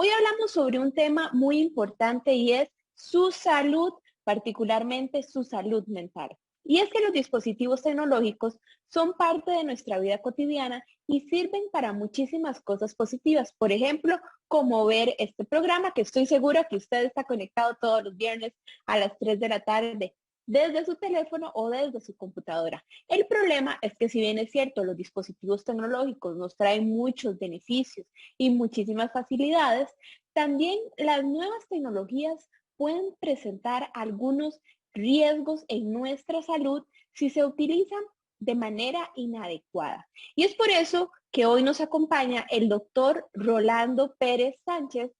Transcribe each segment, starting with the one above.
Hoy hablamos sobre un tema muy importante y es su salud, particularmente su salud mental. Y es que los dispositivos tecnológicos son parte de nuestra vida cotidiana y sirven para muchísimas cosas positivas. Por ejemplo, como ver este programa, que estoy segura que usted está conectado todos los viernes a las 3 de la tarde desde su teléfono o desde su computadora. El problema es que si bien es cierto, los dispositivos tecnológicos nos traen muchos beneficios y muchísimas facilidades, también las nuevas tecnologías pueden presentar algunos riesgos en nuestra salud si se utilizan de manera inadecuada. Y es por eso que hoy nos acompaña el doctor Rolando Pérez Sánchez.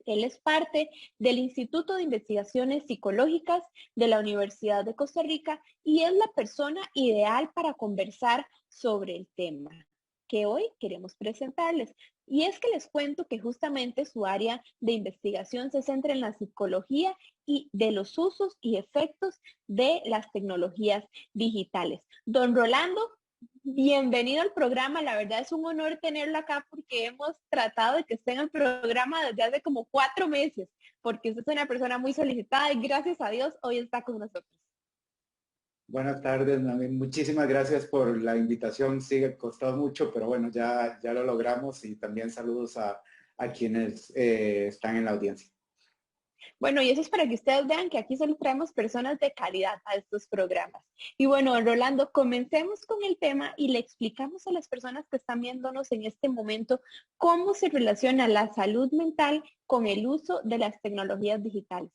Él es parte del Instituto de Investigaciones Psicológicas de la Universidad de Costa Rica y es la persona ideal para conversar sobre el tema que hoy queremos presentarles. Y es que les cuento que justamente su área de investigación se centra en la psicología y de los usos y efectos de las tecnologías digitales. Don Rolando, bienvenido al programa. La verdad es un honor tenerlo acá porque hemos tratado de que esté en el programa desde hace como 4 meses, porque usted es una persona muy solicitada y gracias a Dios hoy está con nosotros. Buenas tardes, Nami. Muchísimas gracias por la invitación. Sí, costó mucho, pero bueno, ya lo logramos y también saludos a quienes están en la audiencia. Bueno, y eso es para que ustedes vean que aquí solo traemos personas de calidad a estos programas. Y bueno, Rolando, comencemos con el tema y le explicamos a las personas que están viéndonos en este momento cómo se relaciona la salud mental con el uso de las tecnologías digitales.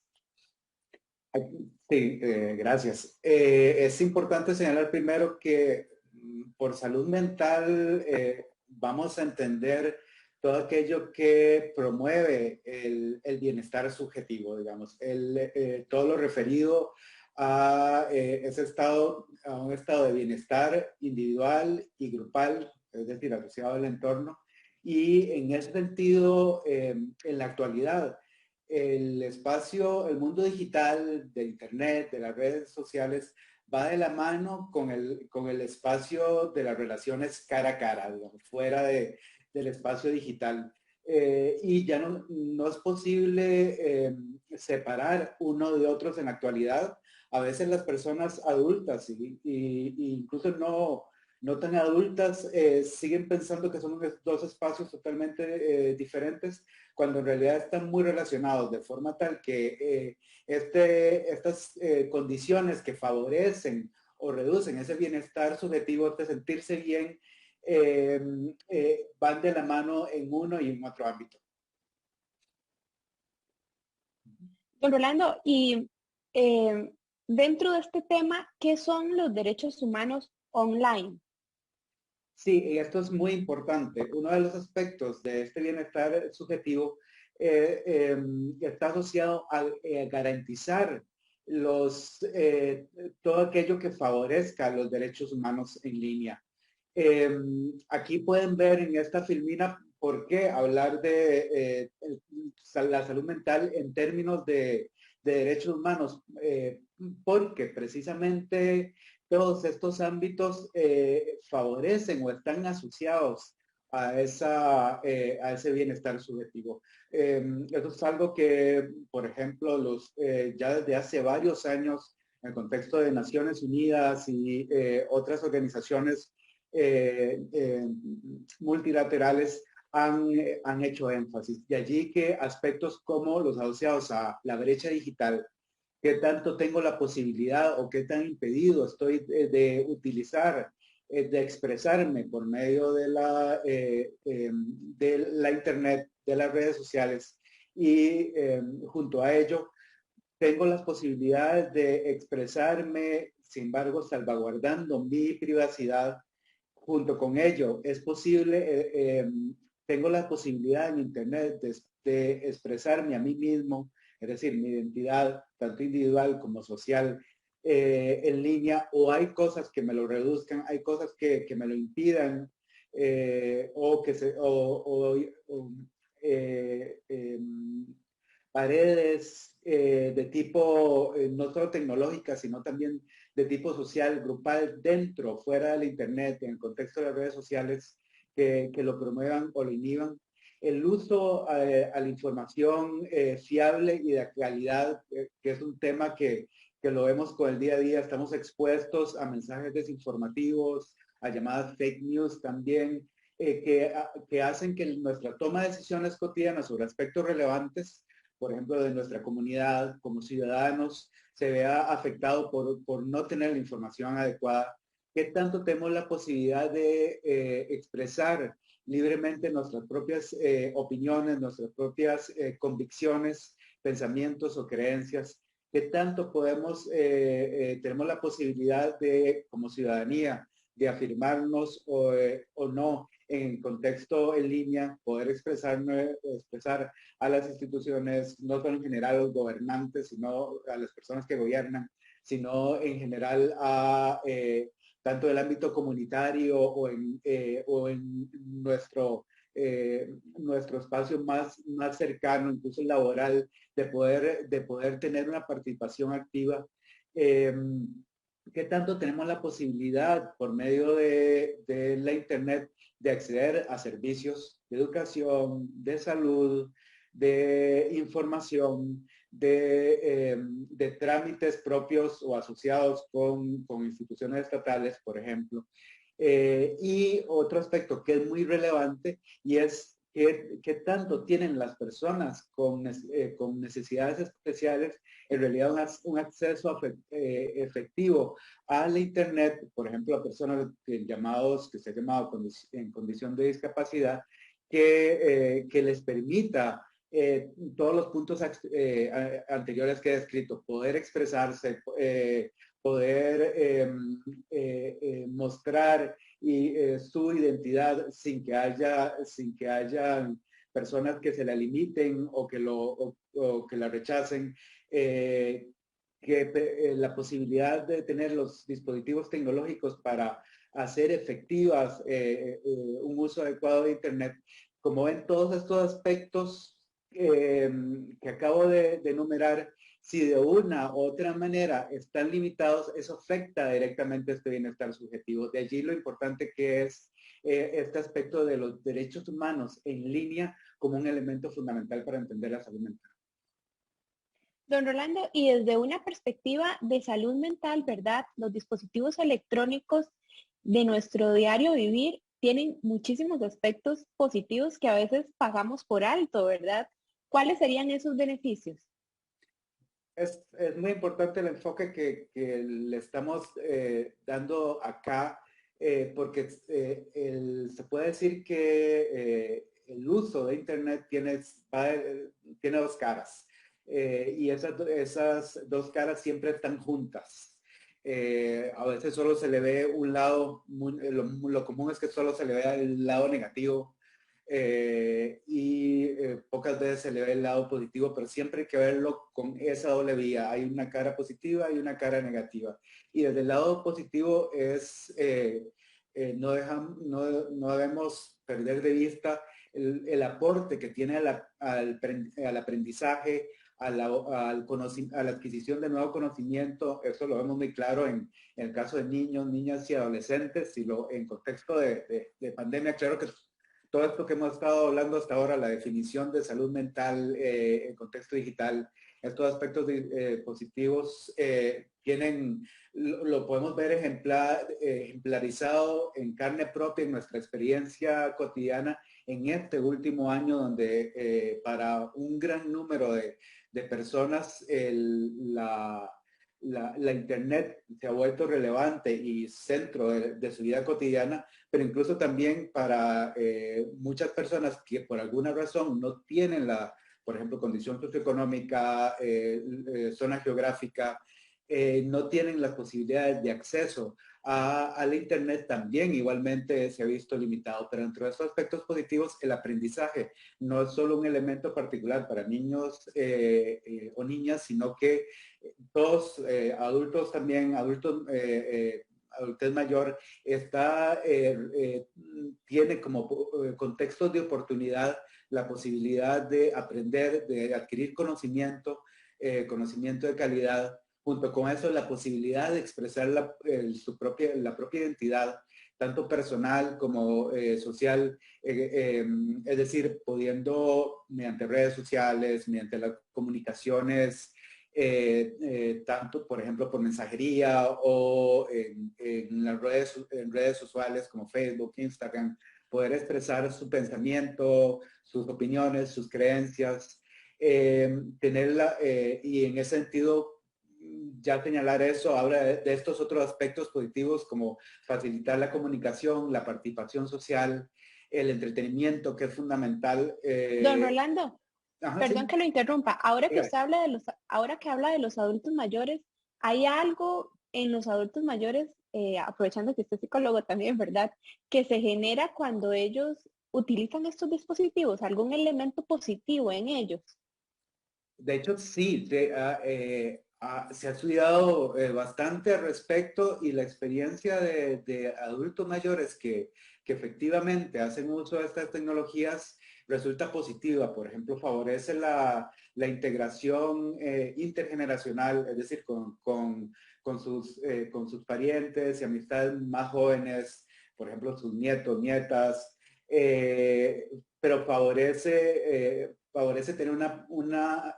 Sí, gracias. Es importante señalar primero que por salud mental vamos a entender todo aquello que promueve el bienestar subjetivo, digamos, todo lo referido a ese estado, a un estado de bienestar individual y grupal, es decir, asociado al entorno. Y en ese sentido, en la actualidad, el espacio, el mundo digital de Internet, de las redes sociales, va de la mano con el espacio de las relaciones cara a cara, digamos, fuera del espacio digital. Y ya no es posible separar uno de otros en la actualidad. A veces las personas adultas y incluso no tan adultas siguen pensando que son dos espacios totalmente diferentes, cuando en realidad están muy relacionados, de forma tal que estas condiciones que favorecen o reducen ese bienestar subjetivo de sentirse bien, van de la mano en uno y en otro ámbito. Don Rolando, y dentro de este tema, ¿qué son los derechos humanos online? Sí, y esto es muy importante. Uno de los aspectos de este bienestar subjetivo está asociado a garantizar todo aquello que favorezca los derechos humanos en línea. Aquí pueden ver en esta filmina por qué hablar de la salud mental en términos de derechos humanos, porque precisamente todos estos ámbitos favorecen o están asociados a ese bienestar subjetivo. Eso es algo que, por ejemplo, ya desde hace varios años, en el contexto de Naciones Unidas y otras organizaciones multilaterales, han hecho énfasis. De allí que aspectos como los asociados a la brecha digital, qué tanto tengo la posibilidad o qué tan impedido estoy de utilizar, de expresarme por medio de la internet, de las redes sociales, y junto a ello tengo las posibilidades de expresarme, sin embargo, salvaguardando mi privacidad. Junto con ello, es posible, tengo la posibilidad en internet de expresarme a mí mismo, es decir, mi identidad, tanto individual como social, en línea, o hay cosas que me lo reduzcan, hay cosas que me lo impidan, o paredes de tipo no solo tecnológica, sino también de tipo social, grupal, dentro, fuera del internet, en el contexto de las redes sociales, que lo promuevan o lo inhiban. el uso a la información fiable y de calidad, que es un tema que lo vemos con el día a día. Estamos expuestos a mensajes desinformativos, a llamadas fake news también, que hacen que nuestra toma de decisiones cotidianas sobre aspectos relevantes, por ejemplo, de nuestra comunidad como ciudadanos, se vea afectado por no tener la información adecuada. ¿Qué tanto tenemos la posibilidad de expresar libremente nuestras propias opiniones, nuestras propias convicciones, pensamientos o creencias? ¿Qué tanto tenemos la posibilidad de, como ciudadanía, de afirmarnos o no en contexto en línea, poder expresar a las instituciones, no solo en general a los gobernantes, sino a las personas que gobiernan, sino en general a tanto el ámbito comunitario o en nuestro espacio más cercano, incluso laboral, de poder tener una participación activa? ¿Qué tanto tenemos la posibilidad por medio de la Internet de acceder a servicios de educación, de salud, de información, de trámites propios o asociados con instituciones estatales, por ejemplo? Y otro aspecto que es muy relevante y es qué tanto tienen las personas con necesidades especiales en realidad un acceso efectivo a la Internet, por ejemplo, a personas que se ha llamado en condición de discapacidad, que les permita todos los puntos anteriores que he descrito, poder expresarse, poder mostrar su identidad sin que haya personas que se la limiten o que la rechacen, la posibilidad de tener los dispositivos tecnológicos para hacer efectivas un uso adecuado de Internet. Como ven, todos estos aspectos que acabo de enumerar, si de una u otra manera están limitados, eso afecta directamente este bienestar subjetivo. De allí lo importante que es este aspecto de los derechos humanos en línea como un elemento fundamental para entender la salud mental. Don Rolando, y desde una perspectiva de salud mental, ¿verdad? Los dispositivos electrónicos de nuestro diario vivir tienen muchísimos aspectos positivos que a veces pagamos por alto, ¿verdad? ¿Cuáles serían esos beneficios? Es muy importante el enfoque que le estamos dando acá, porque se puede decir que el uso de Internet tiene dos caras, y esas dos caras siempre están juntas. A veces solo se le ve un lado, lo común es que solo se le vea el lado negativo, pocas veces se le ve el lado positivo, pero siempre hay que verlo con esa doble vía. Hay una cara positiva y una cara negativa. Y desde el lado positivo no debemos perder de vista el aporte que tiene al aprendizaje, a la adquisición de nuevo conocimiento. Eso lo vemos muy claro en el caso de niños, niñas y adolescentes, y en contexto de pandemia. Claro que todo esto que hemos estado hablando hasta ahora, la definición de salud mental en contexto digital, estos aspectos positivos lo podemos ver ejemplarizado en carne propia en nuestra experiencia cotidiana en este último año, donde para un gran número de personas la Internet se ha vuelto relevante y centro de su vida cotidiana, pero incluso también para muchas personas que por alguna razón no tienen por ejemplo, condición socioeconómica, zona geográfica, no tienen las posibilidades de acceso la Internet, también igualmente se ha visto limitado. Pero entre esos aspectos positivos, el aprendizaje no es solo un elemento particular para niños o niñas, sino que todos adultos también, adultez mayor, tiene como contextos de oportunidad la posibilidad de aprender, de adquirir conocimiento de calidad. Junto con eso, la posibilidad de expresar la propia identidad tanto personal como social, es decir, pudiendo mediante redes sociales, mediante las comunicaciones, tanto, por ejemplo, por mensajería o en las en redes sociales como Facebook, Instagram, poder expresar su pensamiento, sus opiniones, sus creencias, tenerla, y en ese sentido, ya señalar eso, habla de estos otros aspectos positivos como facilitar la comunicación, la participación social, el entretenimiento, que es fundamental. Don Rolando, Ajá, perdón sí. que lo interrumpa. Ahora que Dígame. usted habla de ahora que habla de los adultos mayores, ¿hay algo en los adultos mayores, aprovechando que usted es psicólogo también, ¿verdad? Que se genera cuando ellos utilizan estos dispositivos, algún elemento positivo en ellos. De hecho, sí, se ha estudiado bastante al respecto y la experiencia de adultos mayores que efectivamente hacen uso de estas tecnologías resulta positiva. Por ejemplo, favorece la integración intergeneracional, es decir, con sus parientes y amistades más jóvenes, por ejemplo, sus nietos, nietas, pero favorece tener una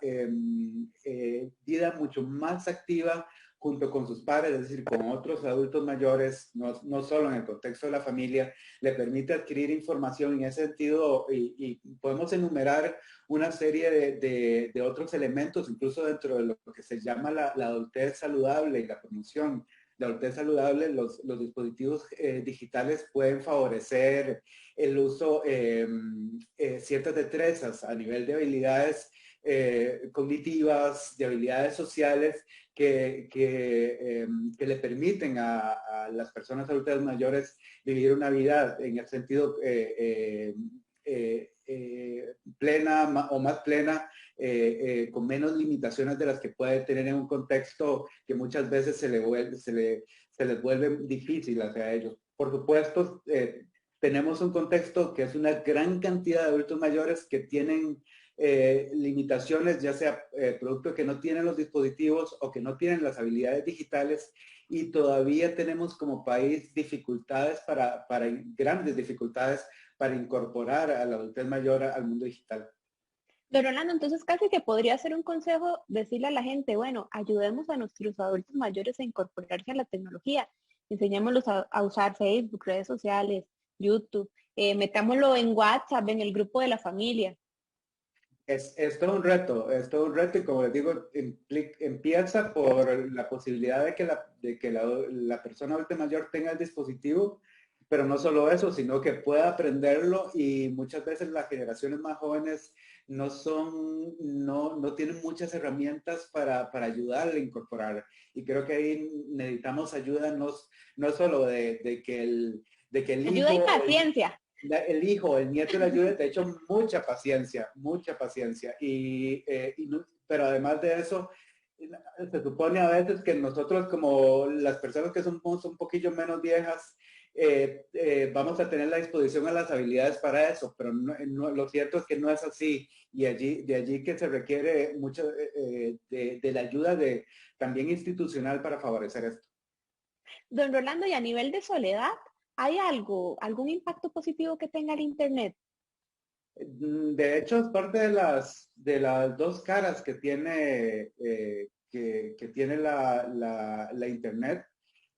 vida mucho más activa junto con sus padres, es decir, con otros adultos mayores, no solo en el contexto de la familia, le permite adquirir información en ese sentido y podemos enumerar una serie de otros elementos, incluso dentro de lo que se llama la adultez saludable y la promoción de adultez saludable, los dispositivos digitales pueden favorecer el uso, ciertas destrezas a nivel de habilidades cognitivas, de habilidades sociales que le permiten a las personas adultas mayores vivir una vida en el sentido plena o más plena, con menos limitaciones de las que puede tener en un contexto que muchas veces se les vuelve difícil hacia ellos. Por supuesto, tenemos un contexto que es una gran cantidad de adultos mayores que tienen limitaciones, ya sea producto de que no tienen los dispositivos o que no tienen las habilidades digitales, y todavía tenemos como país dificultades grandes dificultades para incorporar a la adultez mayor al mundo digital. Don Rolando, entonces casi que podría ser un consejo decirle a la gente, bueno, ayudemos a nuestros adultos mayores a incorporarse a la tecnología, enseñémoslos a usar Facebook, redes sociales, YouTube, metámoslo en WhatsApp, en el grupo de la familia. Es todo un reto, es todo un reto y como les digo, empieza por la posibilidad de que la persona adulta mayor tenga el dispositivo, pero no solo eso, sino que pueda aprenderlo, y muchas veces las generaciones más jóvenes no tienen muchas herramientas para ayudarle a incorporar. Y creo que ahí necesitamos ayuda, no solo de que el Ayuda y hijo paciencia. el hijo, el nieto le ayuda, de hecho, mucha paciencia. Pero además de eso, se supone a veces que nosotros, como las personas que somos un poquillo menos viejas, vamos a tener la disposición a las habilidades para eso, pero lo cierto es que no es así, y de allí que se requiere mucho de la ayuda también institucional para favorecer esto. Don Rolando, y a nivel de soledad, ¿hay algún impacto positivo que tenga el Internet? De hecho, es parte de las dos caras que tiene, que tiene la Internet.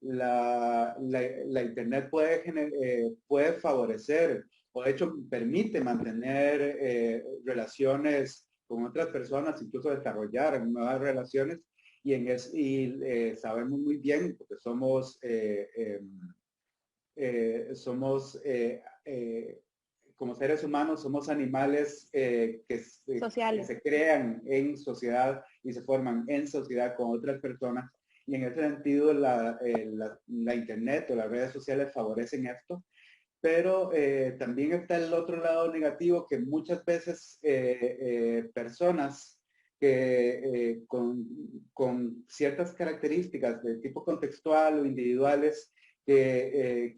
La Internet puede favorecer, o de hecho permite mantener relaciones con otras personas, incluso desarrollar nuevas relaciones. Sabemos muy bien, porque somos como seres humanos, somos animales que Sociales. se crean en sociedad y se forman en sociedad con otras personas. Y en ese sentido, la Internet o las redes sociales favorecen esto. Pero también está el otro lado negativo, que muchas veces personas con ciertas características de tipo contextual o individuales que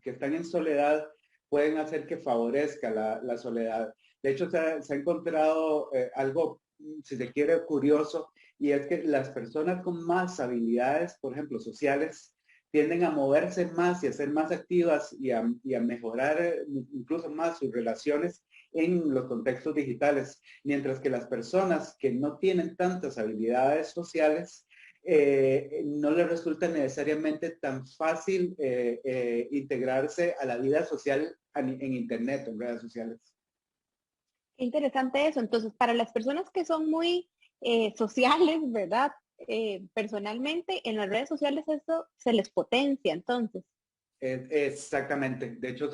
están en soledad, pueden hacer que favorezca la soledad. De hecho, se ha encontrado algo, si se quiere, curioso, y es que las personas con más habilidades, por ejemplo, sociales, tienden a moverse más y a ser más activas y a mejorar incluso más sus relaciones en los contextos digitales, mientras que las personas que no tienen tantas habilidades sociales, no les resulta necesariamente tan fácil integrarse a la vida social en Internet, en redes sociales. Qué interesante eso. Entonces, para las personas que son muy sociales, ¿verdad? Personalmente, en las redes sociales eso se les potencia, entonces. Exactamente, de hecho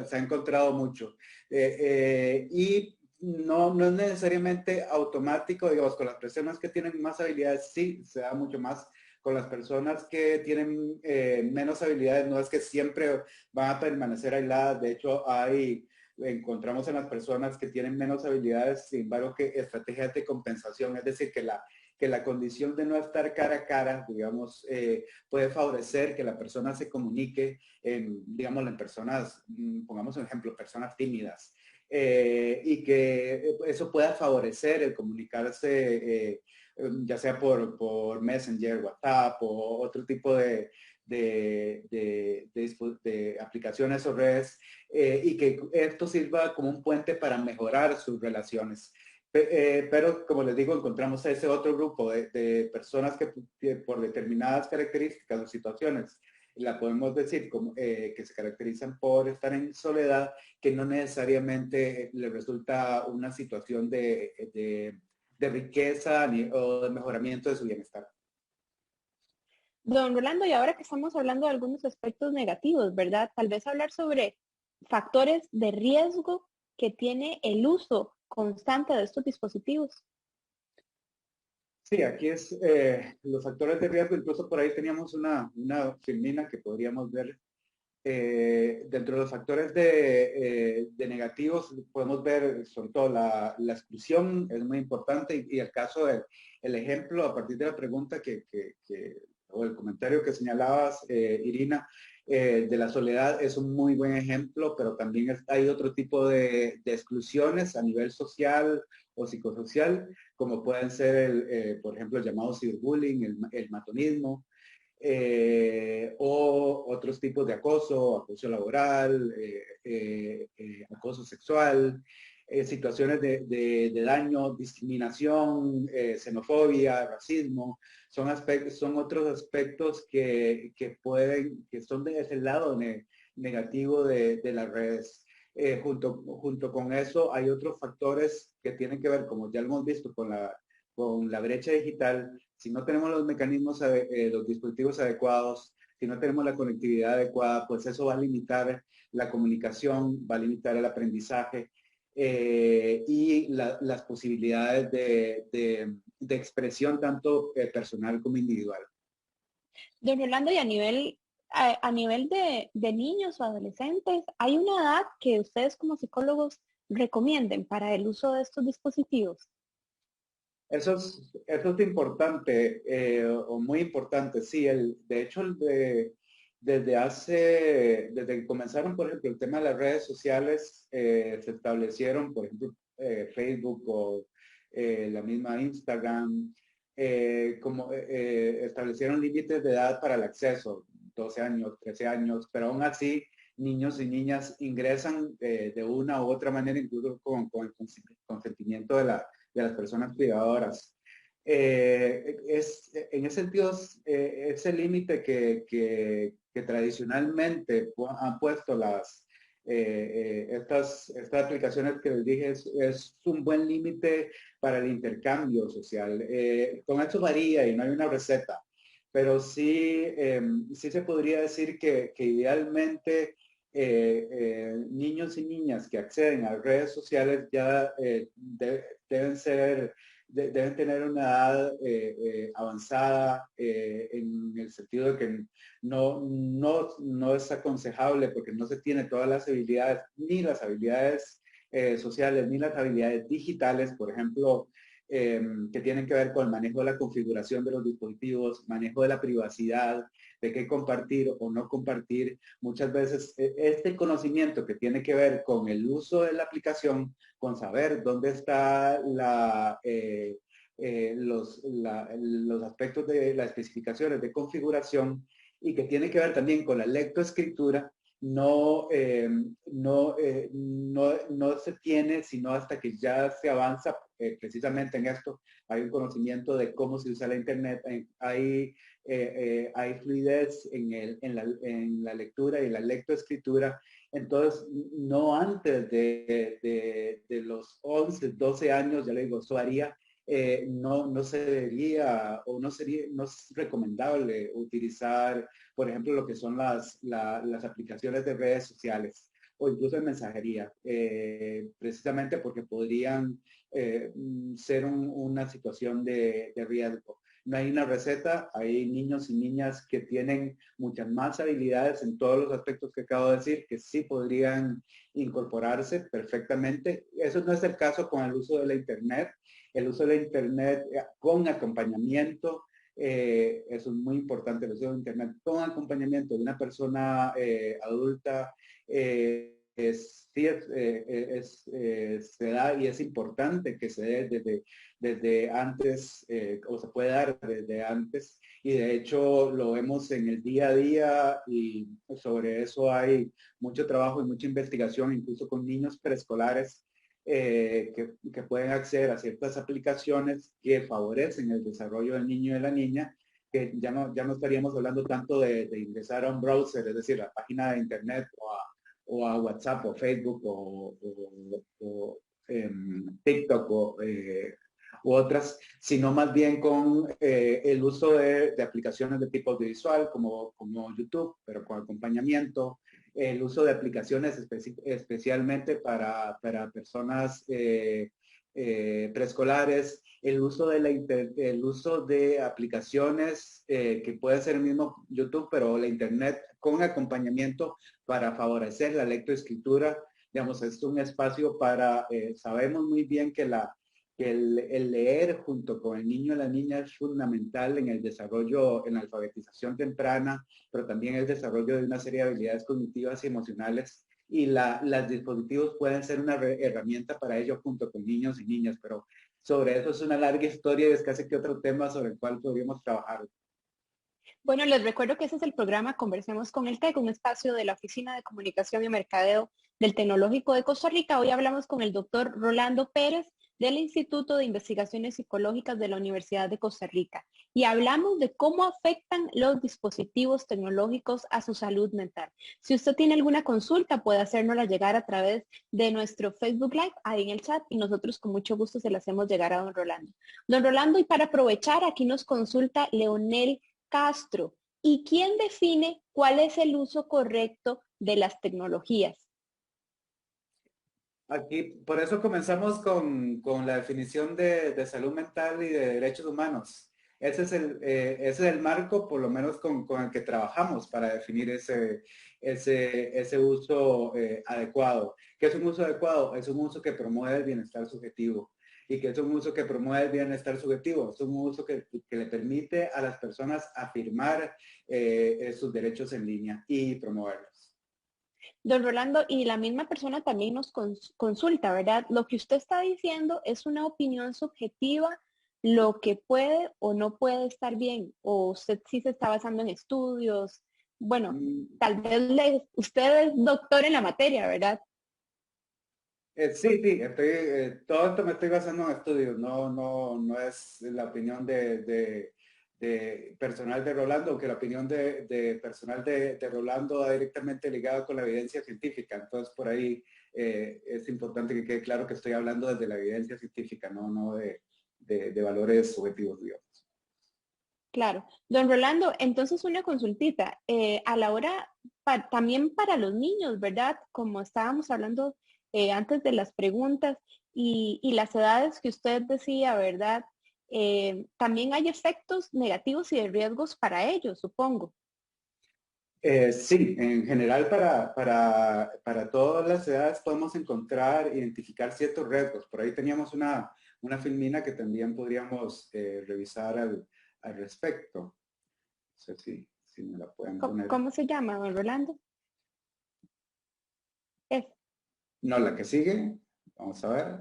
se ha encontrado mucho. Y no es necesariamente automático, digamos, con las personas que tienen más habilidades, sí, se da mucho más. Con las personas que tienen menos habilidades, no es que siempre van a permanecer aisladas. De hecho, encontramos en las personas que tienen menos habilidades, sin embargo, que estrategias de compensación, es decir, que la condición de no estar cara a cara, digamos, puede favorecer que la persona se comunique digamos, en personas, pongamos un ejemplo, personas tímidas, y que eso pueda favorecer el comunicarse, ya sea por Messenger, WhatsApp o otro tipo de aplicaciones o redes, y que esto sirva como un puente para mejorar sus relaciones. Pero como les digo, encontramos a ese otro grupo de personas que por determinadas características o situaciones la podemos decir como, que se caracterizan por estar en soledad, que no necesariamente le resulta una situación de riqueza o de mejoramiento de su bienestar. Don Rolando, y ahora que estamos hablando de algunos aspectos negativos, ¿verdad? Tal vez hablar sobre factores de riesgo que tiene el uso constante de estos dispositivos. Sí, aquí es los factores de riesgo, incluso por ahí teníamos una filmina que podríamos ver. Dentro de los factores de negativos podemos ver sobre todo la exclusión, es muy importante, y el caso el ejemplo a partir de la pregunta o el comentario que señalabas, Irina, de la soledad es un muy buen ejemplo, pero también hay otro tipo de exclusiones a nivel social o psicosocial, como pueden ser, por ejemplo, el llamado ciberbullying, el matonismo, o otros tipos de acoso, acoso laboral, acoso sexual, situaciones de daño, discriminación, xenofobia, racismo, son otros aspectos que son de ese lado negativo de las redes. Junto con eso hay otros factores que tienen que ver, como ya lo hemos visto, con la brecha digital. Si no tenemos los mecanismos, los dispositivos adecuados, si no tenemos la conectividad adecuada, pues eso va a limitar la comunicación, va a limitar el aprendizaje, y las posibilidades de expresión tanto personal como individual. Don Rolando, y a nivel de niños o adolescentes, ¿hay una edad que ustedes como psicólogos recomienden para el uso de estos dispositivos? Eso es importante, o muy importante, sí. De hecho, desde que comenzaron, por ejemplo, el tema de las redes sociales, se establecieron, por ejemplo, Facebook o la misma Instagram, establecieron límites de edad para el acceso, 12 años, 13 años, pero aún así niños y niñas ingresan de una u otra manera, incluso con el consentimiento de las personas cuidadoras. En ese sentido, ese límite que tradicionalmente han puesto estas aplicaciones que les dije, es un buen límite para el intercambio social. Con esto varía y no hay una receta, pero sí se podría decir que idealmente niños y niñas que acceden a redes sociales ya deben tener una edad avanzada, en el sentido de que no es aconsejable, porque no se tiene todas las habilidades, ni las habilidades sociales, ni las habilidades digitales, por ejemplo, que tienen que ver con el manejo de la configuración de los dispositivos, manejo de la privacidad, de qué compartir o no compartir. Muchas veces este conocimiento que tiene que ver con el uso de la aplicación, con saber dónde está los aspectos de las especificaciones de configuración, y que tiene que ver también con la lectoescritura, no se tiene sino hasta que ya se avanza precisamente en esto. Hay un conocimiento de cómo se usa la internet, hay fluidez en la lectura y la lectoescritura. Entonces, no antes de los 11, 12 años, ya le digo, eso haría, no se debería o no es recomendable utilizar, por ejemplo, lo que son las aplicaciones de redes sociales o incluso de mensajería, precisamente porque podrían ser una situación de riesgo. No hay una receta, hay niños y niñas que tienen muchas más habilidades en todos los aspectos que acabo de decir, que sí podrían incorporarse perfectamente. Eso no es el caso con el uso de la Internet. El uso de la Internet con acompañamiento, eso es muy importante, el uso de Internet con acompañamiento de una persona adulta, se da y es importante que se dé desde antes, o se puede dar desde antes, y de hecho lo vemos en el día a día y sobre eso hay mucho trabajo y mucha investigación, incluso con niños preescolares que pueden acceder a ciertas aplicaciones que favorecen el desarrollo del niño y de la niña, que ya no estaríamos hablando tanto de ingresar a un browser, es decir, a la página de internet o a WhatsApp o Facebook o TikTok u otras, sino más bien con el uso de aplicaciones de tipo audiovisual como YouTube, pero con acompañamiento, el uso de aplicaciones especialmente para personas preescolares, el uso de aplicaciones que puede ser el mismo YouTube, pero la Internet con acompañamiento para favorecer la lectoescritura. Digamos, es un espacio para, sabemos muy bien que el leer junto con el niño y la niña es fundamental en el desarrollo, en la alfabetización temprana, pero también el desarrollo de una serie de habilidades cognitivas y emocionales. Y los dispositivos pueden ser una herramienta para ello junto con niños y niñas, pero sobre eso es una larga historia y es casi que otro tema sobre el cual podríamos trabajar. Bueno, les recuerdo que ese es el programa Conversemos con el TEC, un espacio de la Oficina de Comunicación y Mercadeo del Tecnológico de Costa Rica. Hoy hablamos con el doctor Rolando Pérez del Instituto de Investigaciones Psicológicas de la Universidad de Costa Rica y hablamos de cómo afectan los dispositivos tecnológicos a su salud mental. Si usted tiene alguna consulta, puede hacérnosla llegar a través de nuestro Facebook Live, ahí en el chat, y nosotros con mucho gusto se la hacemos llegar a don Rolando. Don Rolando, y para aprovechar, aquí nos consulta Leonel Castro. ¿Y quién define cuál es el uso correcto de las tecnologías? Aquí, por eso comenzamos con la definición de salud mental y de derechos humanos. Ese es el marco, por lo menos con el que trabajamos para definir ese uso adecuado. ¿Qué es un uso adecuado? Es un uso que promueve el bienestar subjetivo. ¿Y qué es un uso que promueve el bienestar subjetivo? Es un uso que le permite a las personas afirmar sus derechos en línea y promoverlos. Don Rolando, y la misma persona también nos consulta, ¿verdad? Lo que usted está diciendo es una opinión subjetiva, lo que puede o no puede estar bien, o usted sí se está basando en estudios. Bueno, Mm, tal vez usted es doctor en la materia, ¿verdad? sí, todo esto me estoy basando en estudios, no es la opinión de personal de Rolando, aunque la opinión de personal de Rolando va directamente ligada con la evidencia científica. Entonces, por ahí es importante que quede claro que estoy hablando desde la evidencia científica, no de valores subjetivos, digamos. Claro. Don Rolando, entonces una consultita. A la hora, también para los niños, ¿verdad? Como estábamos hablando antes de las preguntas y las edades que usted decía, ¿verdad? También hay efectos negativos y de riesgos para ellos, supongo. Sí, en general para todas las edades podemos encontrar, identificar ciertos riesgos. Por ahí teníamos una filmina que también podríamos revisar al respecto. No sé si me la pueden poner. ¿Cómo se llama, don Rolando? Es, No, la que sigue. Vamos a ver.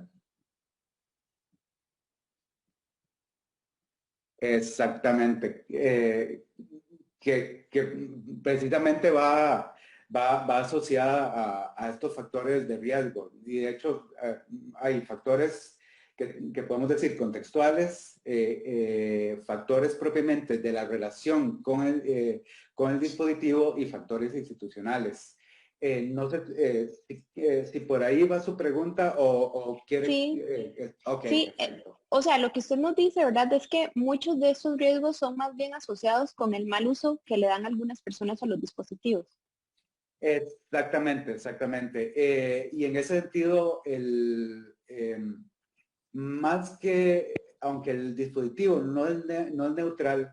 Exactamente. que precisamente va asociada a estos factores de riesgo. Y de hecho, hay factores que podemos decir contextuales, factores propiamente de la relación con el dispositivo y factores institucionales. No sé si por ahí va su pregunta o quiere... Sí, ok, sí. perfecto. O sea, lo que usted nos dice, ¿verdad? Es que muchos de esos riesgos son más bien asociados con el mal uso que le dan algunas personas a los dispositivos. Exactamente, exactamente. Y en ese sentido, más que, aunque el dispositivo no es neutral,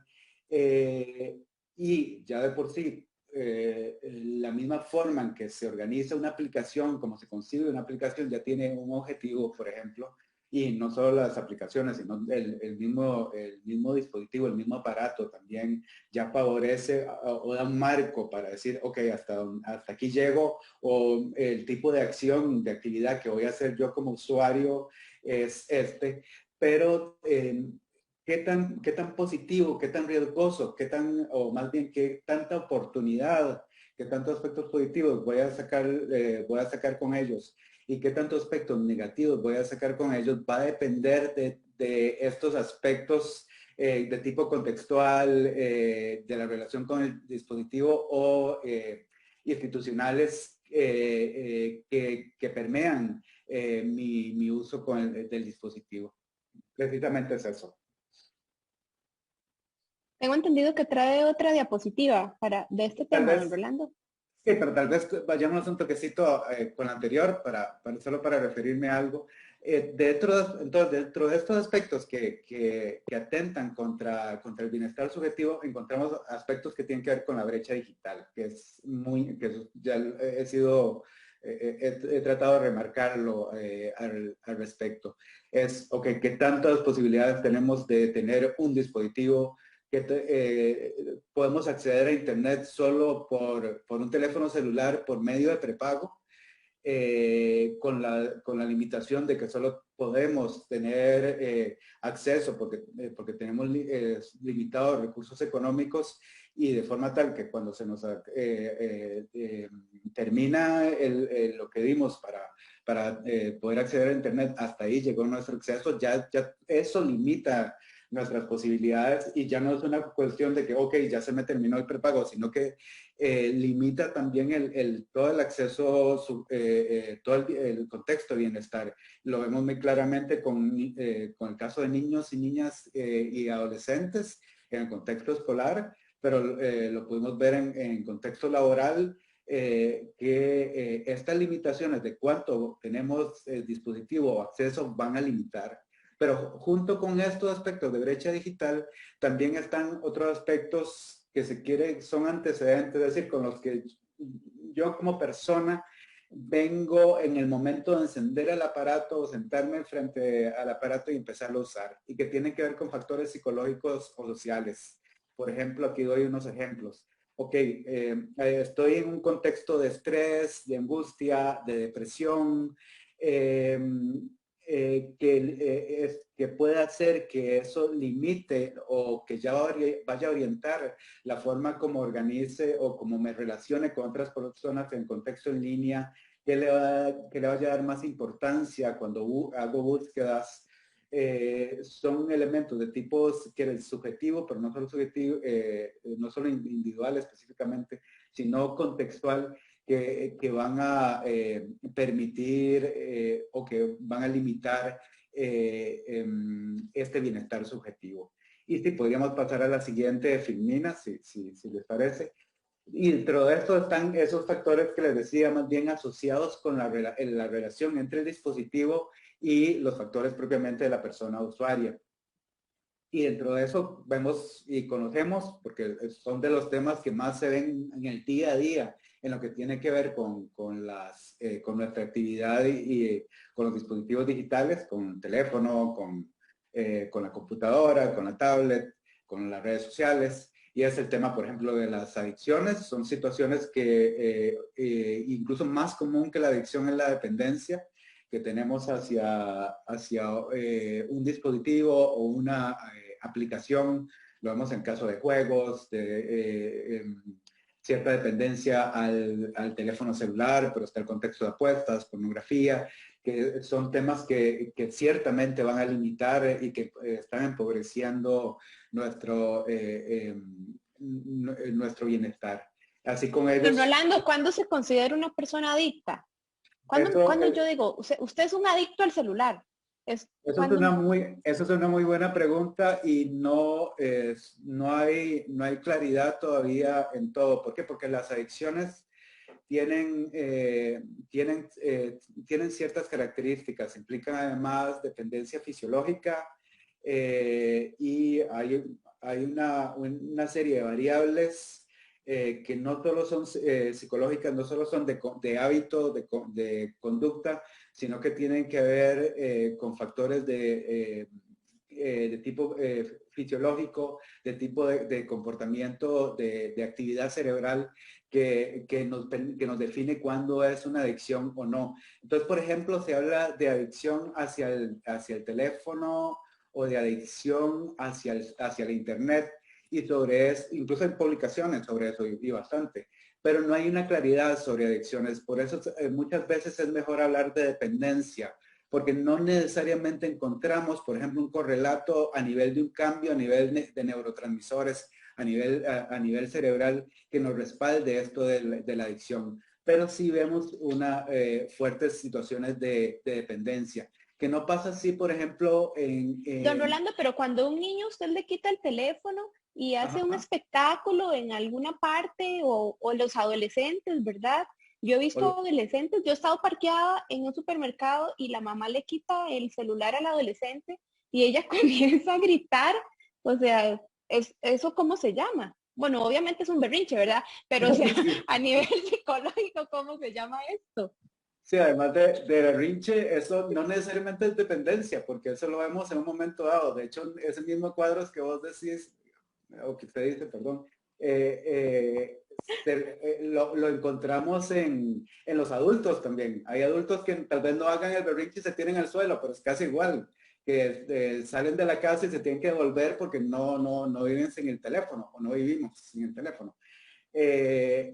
y ya de por sí, la misma forma en que se organiza una aplicación, como se concibe una aplicación, ya tiene un objetivo, por ejemplo, y no solo las aplicaciones, sino el mismo dispositivo, el mismo aparato también ya favorece o da un marco para decir, ok, hasta aquí llego, o el tipo de acción, de actividad que voy a hacer yo como usuario es este, pero qué tan positivo, qué tan riesgoso, o más bien qué tanta oportunidad, qué tantos aspectos positivos voy a sacar con ellos y qué tantos aspectos negativos voy a sacar con ellos va a depender de estos aspectos de tipo contextual, de la relación con el dispositivo o institucionales que permean mi uso del dispositivo. Precisamente es eso. Tengo entendido que trae otra diapositiva de este Tal tema, don vez, Rolando. sí, pero tal vez vayamos un toquecito con la anterior solo para referirme a algo. Entonces, dentro de estos aspectos que atentan contra el bienestar subjetivo, encontramos aspectos que tienen que ver con la brecha digital, que ya he tratado de remarcarlo al respecto. Ok, ¿qué tantas posibilidades tenemos de tener un dispositivo podemos acceder a Internet solo por un teléfono celular por medio de prepago, con la limitación de que solo podemos tener acceso porque tenemos limitados recursos económicos y de forma tal que cuando se nos termina lo que dimos para poder acceder a Internet, hasta ahí llegó nuestro acceso, ya eso limita nuestras posibilidades y ya no es una cuestión de que, ok, ya se me terminó el prepago, sino que limita también todo el acceso, todo el contexto de bienestar. Lo vemos muy claramente con el caso de niños y niñas y adolescentes en el contexto escolar, pero lo pudimos ver en contexto laboral, que estas limitaciones de cuánto tenemos dispositivo o acceso van a limitar. Pero junto con estos aspectos de brecha digital, también están otros aspectos que son antecedentes, es decir, con los que yo como persona vengo en el momento de encender el aparato o sentarme frente al aparato y empezarlo a usar, y que tienen que ver con factores psicológicos o sociales. Por ejemplo, aquí doy unos ejemplos. Ok, estoy en un contexto de estrés, de angustia, de depresión, eh, que puede hacer que eso limite o que ya vaya a orientar la forma como organice o como me relacione con otras personas en contexto en línea, que le vaya a dar más importancia cuando hago búsquedas. Son elementos de tipo que es subjetivo, pero no solo subjetivo, no solo individual específicamente, sino contextual, que van a permitir o que van a limitar este bienestar subjetivo. Y si podríamos pasar a la siguiente, Filmina, si les parece. Y dentro de esto están esos factores que les decía, más bien asociados con la relación entre el dispositivo y los factores propiamente de la persona usuaria. Y dentro de eso vemos y conocemos, porque son de los temas que más se ven en el día a día, en lo que tiene que ver con nuestra actividad y con los dispositivos digitales, con el teléfono, con la computadora, con la tablet, con las redes sociales. Y es el tema, por ejemplo, de las adicciones. Son situaciones que incluso más común que la adicción es la dependencia que tenemos hacia un dispositivo o una aplicación Lo vemos en caso de juegos, cierta dependencia al teléfono celular, pero está el contexto de apuestas, pornografía, que son temas que ciertamente van a limitar y que están empobreciendo nuestro bienestar. Así con Don ellos, Rolando, ¿cuándo se considera una persona adicta? ¿Cuándo, eso, cuándo yo digo, usted es un adicto al celular? Es cuando, eso es una muy buena pregunta y no hay claridad todavía en todo. ¿Por qué? Porque las adicciones tienen, tienen ciertas características, implican además dependencia fisiológica y hay una serie de variables que no solo son psicológicas, no solo son de hábito, de conducta, sino que tienen que ver con factores de tipo fisiológico, de tipo de comportamiento, de actividad cerebral que nos define cuándo es una adicción o no. Entonces, por ejemplo, se habla de adicción hacia el teléfono o de adicción hacia el Internet y sobre eso, incluso hay publicaciones sobre eso y bastante, pero no hay una claridad sobre adicciones. Por eso muchas veces es mejor hablar de dependencia, porque no necesariamente encontramos, por ejemplo, un correlato a nivel de un cambio, a nivel de neurotransmisores, a nivel cerebral que nos respalde esto de la adicción. Pero sí vemos fuertes situaciones de dependencia, que no pasa así, por ejemplo, don Rolando, pero cuando a un niño usted le quita el teléfono y hace un ajá, espectáculo en alguna parte o los adolescentes, ¿verdad? Yo he visto adolescentes, yo he estado parqueada en un supermercado y la mamá le quita el celular al adolescente y ella comienza a gritar, o sea, ¿eso cómo se llama? Bueno, obviamente es un berrinche, ¿verdad? Pero o sea, sí. a nivel psicológico, ¿cómo se llama esto? Sí, además de berrinche, eso no necesariamente es dependencia, porque eso lo vemos en un momento dado. De hecho, ese mismo cuadros que vos decís, o que usted dice, perdón, eh, eh, lo encontramos en los adultos también. Hay adultos que tal vez no hagan el berrinche y se tiren al suelo, pero es casi igual, que salen de la casa y se tienen que devolver porque no viven sin el teléfono o no vivimos sin el teléfono. En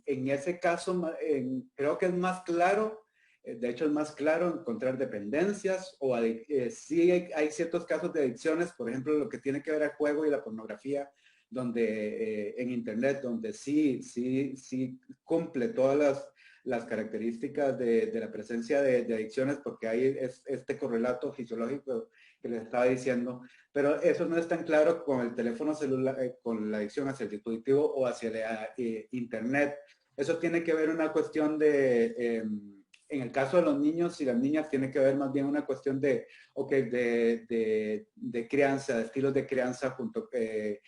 ese caso, creo que es más claro, de hecho es más claro encontrar dependencias o sí hay ciertos casos de adicciones, por ejemplo, lo que tiene que ver al juego y la pornografía, donde en Internet, donde sí cumple todas las características de la presencia de adicciones, porque hay este correlato fisiológico que les estaba diciendo, pero eso no es tan claro con el teléfono celular, con la adicción hacia el dispositivo o hacia Internet. Eso tiene que ver una cuestión en el caso de los niños y las niñas, tiene que ver más bien una cuestión de crianza, de estilos de crianza junto que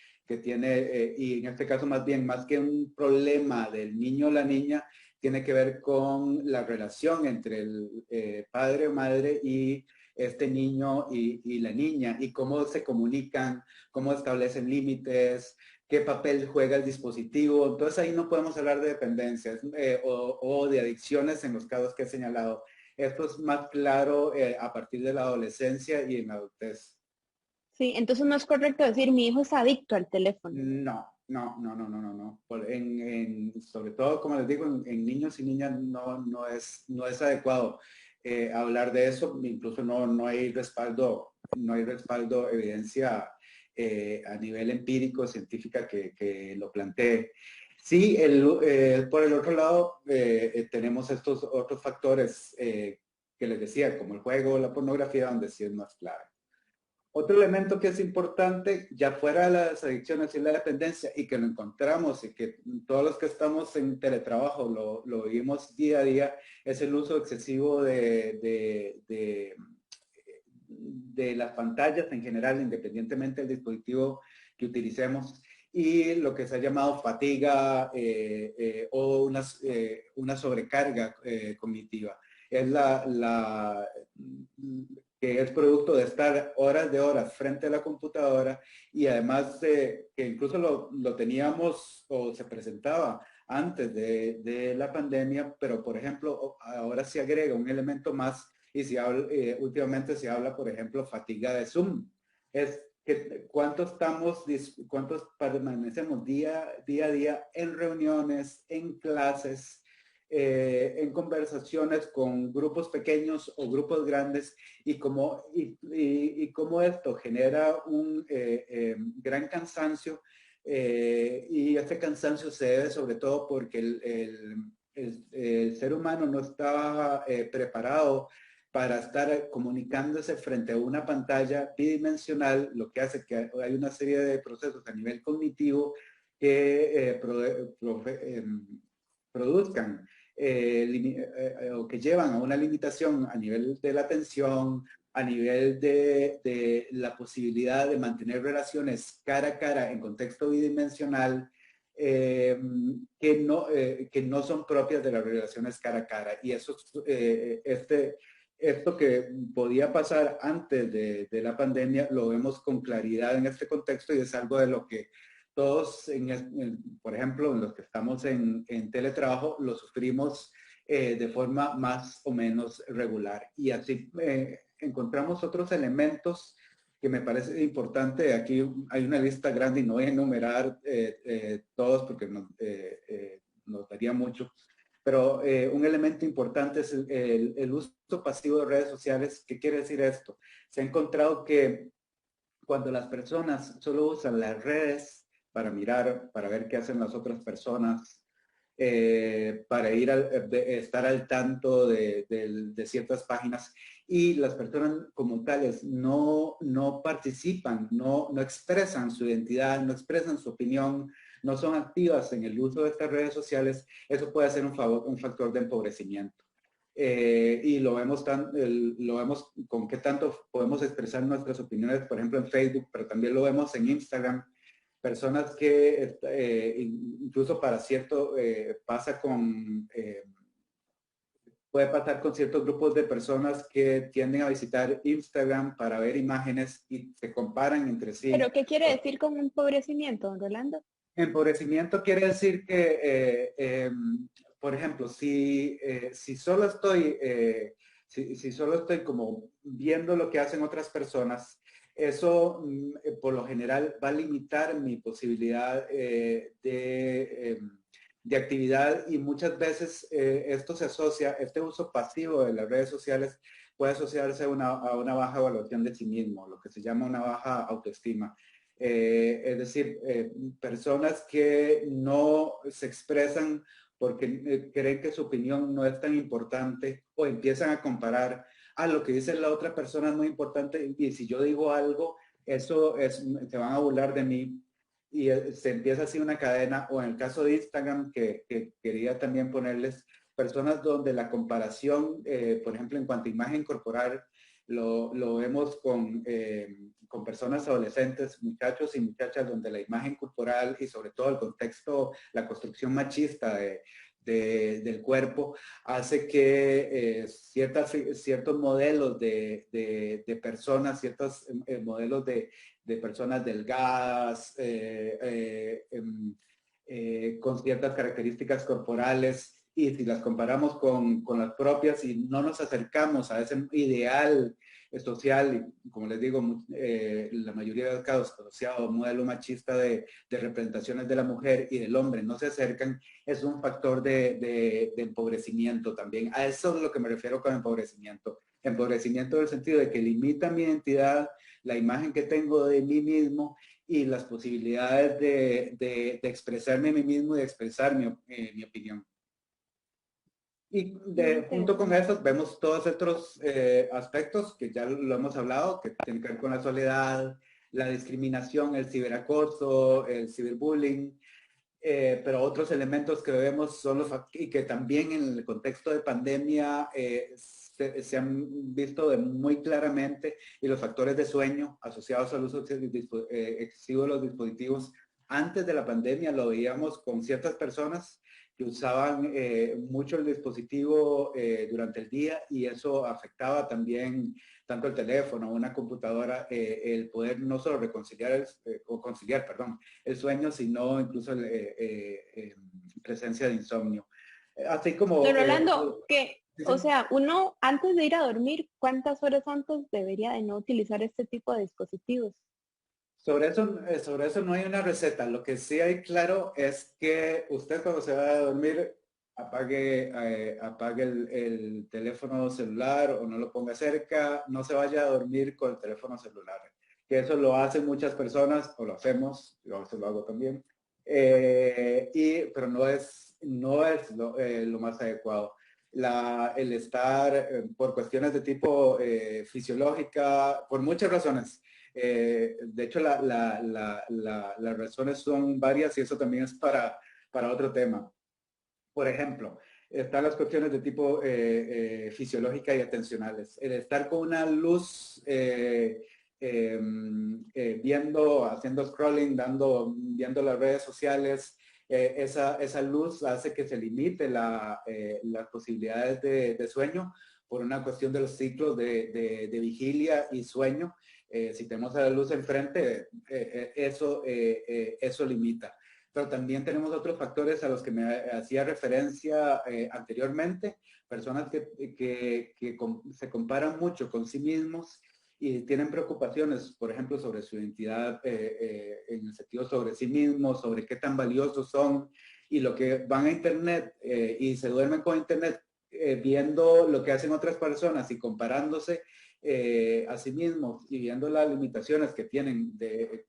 tiene, y en este caso más bien, más que un problema del niño o la niña, tiene que ver con la relación entre el padre o madre y este niño y la niña y cómo se comunican, cómo establecen límites, qué papel juega el dispositivo. Entonces ahí no podemos hablar de dependencias o de adicciones en los casos que he señalado. Esto es más claro a partir de la adolescencia y en la adultez. Sí, entonces no es correcto decir mi hijo es adicto al teléfono. No, no, no, no, no, no, no. Sobre todo, como les digo, en niños y niñas no es adecuado hablar de eso. Incluso no hay respaldo, evidencia a nivel empírico, científica que lo plantee. Sí, por el otro lado, tenemos estos otros factores que les decía, como el juego, la pornografía, donde sí es más claro. Otro elemento que es importante, ya fuera de las adicciones y la dependencia, y que lo encontramos y que todos los que estamos en teletrabajo lo vivimos día a día, es el uso excesivo de las pantallas en general, independientemente del dispositivo que utilicemos, y lo que se ha llamado fatiga o una sobrecarga cognitiva. Es que es producto de estar horas de horas frente a la computadora y además que incluso lo teníamos o se presentaba antes de la pandemia, pero por ejemplo, ahora se agrega un elemento más y últimamente se habla, por ejemplo, fatiga de Zoom. Es cuántos permanecemos día a día en reuniones, en clases, en conversaciones con grupos pequeños o grupos grandes y cómo esto genera un gran cansancio y este cansancio se debe sobre todo porque el ser humano no estaba preparado para estar comunicándose frente a una pantalla bidimensional, lo que hace que hay una serie de procesos a nivel cognitivo que produzcan o que llevan a una limitación a nivel de la atención, a nivel de la posibilidad de mantener relaciones cara a cara en contexto bidimensional, que no son propias de las relaciones cara a cara. Y eso, esto que podía pasar antes de la pandemia, lo vemos con claridad en este contexto y es algo de lo que todos, por ejemplo, en los que estamos en teletrabajo, lo sufrimos de forma más o menos regular. Y así encontramos otros elementos que me parece importante. Aquí hay una lista grande y no voy a enumerar todos porque nos daría mucho. Pero un elemento importante es el uso pasivo de redes sociales. ¿Qué quiere decir esto? Se ha encontrado que cuando las personas solo usan las redes para mirar, para ver qué hacen las otras personas, para estar al tanto de ciertas páginas y las personas como tales no participan, no expresan su identidad, no expresan su opinión, no son activas en el uso de estas redes sociales, eso puede ser un factor de empobrecimiento. Y lo vemos con qué tanto podemos expresar nuestras opiniones, por ejemplo, en Facebook, pero también lo vemos en Instagram. Personas que incluso para cierto, puede pasar con ciertos grupos de personas que tienden a visitar Instagram para ver imágenes y se comparan entre sí. ¿Pero qué quiere decir con empobrecimiento, don Rolando? Empobrecimiento quiere decir que, por ejemplo, si solo estoy, si solo estoy como viendo lo que hacen otras personas, eso por lo general va a limitar mi posibilidad de actividad y muchas veces esto se asocia, este uso pasivo de las redes sociales puede asociarse a una baja evaluación de sí mismo, lo que se llama una baja autoestima. Es decir, personas que no se expresan porque creen que su opinión no es tan importante o empiezan a comparar a lo que dice la otra persona es muy importante y si yo digo algo, se van a burlar de mí y se empieza así una cadena o en el caso de Instagram que quería también ponerles personas donde la comparación, por ejemplo, en cuanto a imagen corporal, lo vemos con personas adolescentes, muchachos y muchachas, donde la imagen corporal y sobre todo el contexto, la construcción machista del cuerpo, hace que ciertos modelos de personas, ciertos modelos de personas delgadas, con ciertas características corporales, y si las comparamos con las propias y no nos acercamos a ese ideal social, y como les digo, la mayoría de los casos asociado a un modelo machista de representaciones de la mujer y del hombre no se acercan, es un factor de empobrecimiento también. A eso es lo que me refiero con empobrecimiento. Empobrecimiento en el sentido de que limita mi identidad, la imagen que tengo de mí mismo y las posibilidades de expresarme a mí mismo y de expresar mi opinión. Y junto con eso vemos todos otros aspectos que ya lo hemos hablado, que tienen que ver con la soledad, la discriminación, el ciberacoso, el ciberbullying, pero otros elementos que vemos son y que también en el contexto de pandemia se han visto muy claramente, y los factores de sueño asociados al uso excesivo de los dispositivos. Antes de la pandemia lo veíamos con ciertas personas que usaban mucho el dispositivo durante el día y eso afectaba también tanto el teléfono, una computadora, el poder no solo conciliar el sueño, sino incluso presencia de insomnio. Así como... Don Rolando, o sea, uno antes de ir a dormir, ¿cuántas horas antes debería de no utilizar este tipo de dispositivos? Sobre eso no hay una receta. Lo que sí hay claro es que usted cuando se va a dormir apague el teléfono celular o no lo ponga cerca, no se vaya a dormir con el teléfono celular. Que eso lo hacen muchas personas, o lo hacemos, yo a veces lo hago también, pero no es lo más adecuado. El estar por cuestiones de tipo fisiológica, por muchas razones. De hecho, las razones son varias y eso también es para otro tema. Por ejemplo, están las cuestiones de tipo fisiológica y atencionales. El estar con una luz haciendo scrolling, viendo las redes sociales, esa luz hace que se limite las posibilidades de sueño por una cuestión de los ciclos de vigilia y sueño. Si tenemos a la luz enfrente, eso limita. Pero también tenemos otros factores a los que me hacía referencia anteriormente, personas que se comparan mucho con sí mismos y tienen preocupaciones, por ejemplo, sobre su identidad, en el sentido sobre sí mismos, sobre qué tan valiosos son, y lo que van a Internet y se duermen con Internet viendo lo que hacen otras personas y comparándose a sí mismos y viendo las limitaciones que tienen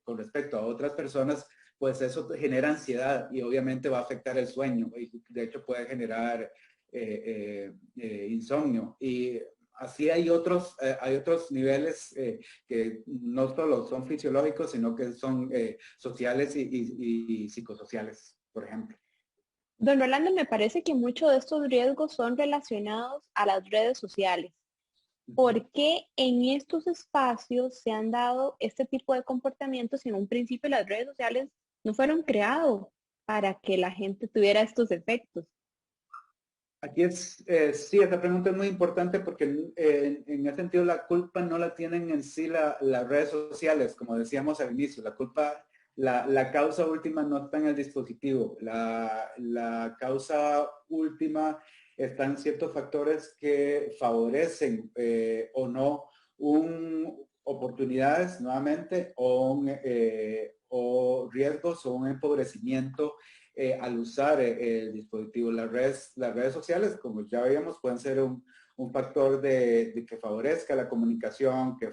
con respecto a otras personas, pues eso genera ansiedad y obviamente va a afectar el sueño y de hecho puede generar insomnio. Y así hay otros niveles que no solo son fisiológicos, sino que son sociales y psicosociales, por ejemplo. Don Rolando, me parece que muchos de estos riesgos son relacionados a las redes sociales. ¿Por qué en estos espacios se han dado este tipo de comportamientos si en un principio las redes sociales no fueron creados para que la gente tuviera estos efectos? Aquí sí, esta pregunta es muy importante porque en ese sentido la culpa no la tienen en sí las redes sociales, como decíamos al inicio, la causa última no está en el dispositivo, la causa última está en ciertos factores que favorecen o no oportunidades nuevamente o riesgos o un empobrecimiento al usar el dispositivo. Las redes sociales, como ya veíamos, pueden ser un factor de que favorezca la comunicación, que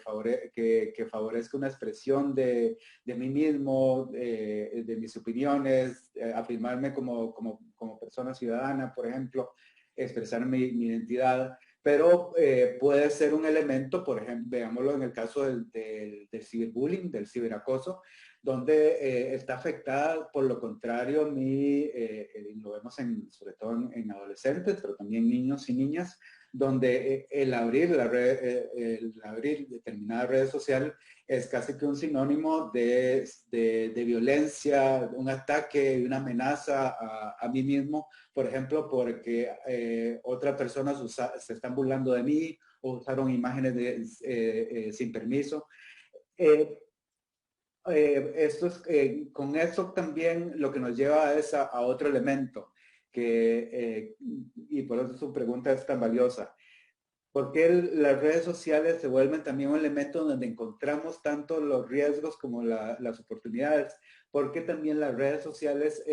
favorezca una expresión de mí mismo, de mis opiniones, afirmarme como persona ciudadana, por ejemplo, expresar mi identidad. Pero puede ser un elemento, por ejemplo, veámoslo en el caso del ciberbullying, del ciberacoso, donde está afectada, por lo contrario, lo vemos sobre todo en adolescentes, pero también niños y niñas, donde el abrir determinada red social es casi que un sinónimo de violencia, un ataque, una amenaza a mí mismo, por ejemplo, porque otras personas se están burlando de mí o usaron imágenes sin permiso. Eh, con eso también lo que nos lleva es a otro elemento, y por eso su pregunta es tan valiosa. ¿Por qué las redes sociales se vuelven también un elemento donde encontramos tanto los riesgos como las oportunidades? Porque también las redes sociales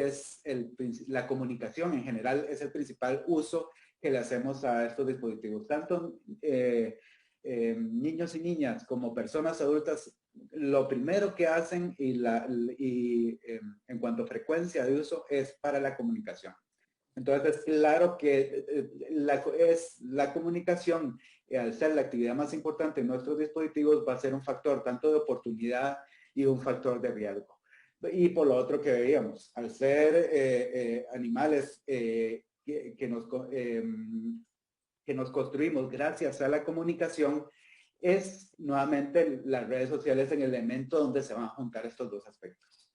la comunicación en general es el principal uso que le hacemos a estos dispositivos. Tanto niños y niñas como personas adultas, lo primero que hacen en cuanto a frecuencia de uso es para la comunicación. Entonces, es claro que la comunicación, al ser la actividad más importante en nuestros dispositivos, va a ser un factor tanto de oportunidad y un factor de riesgo. Y por lo otro que veíamos, al ser animales que nos construimos gracias a la comunicación, es nuevamente las redes sociales en el elemento donde se van a juntar estos dos aspectos.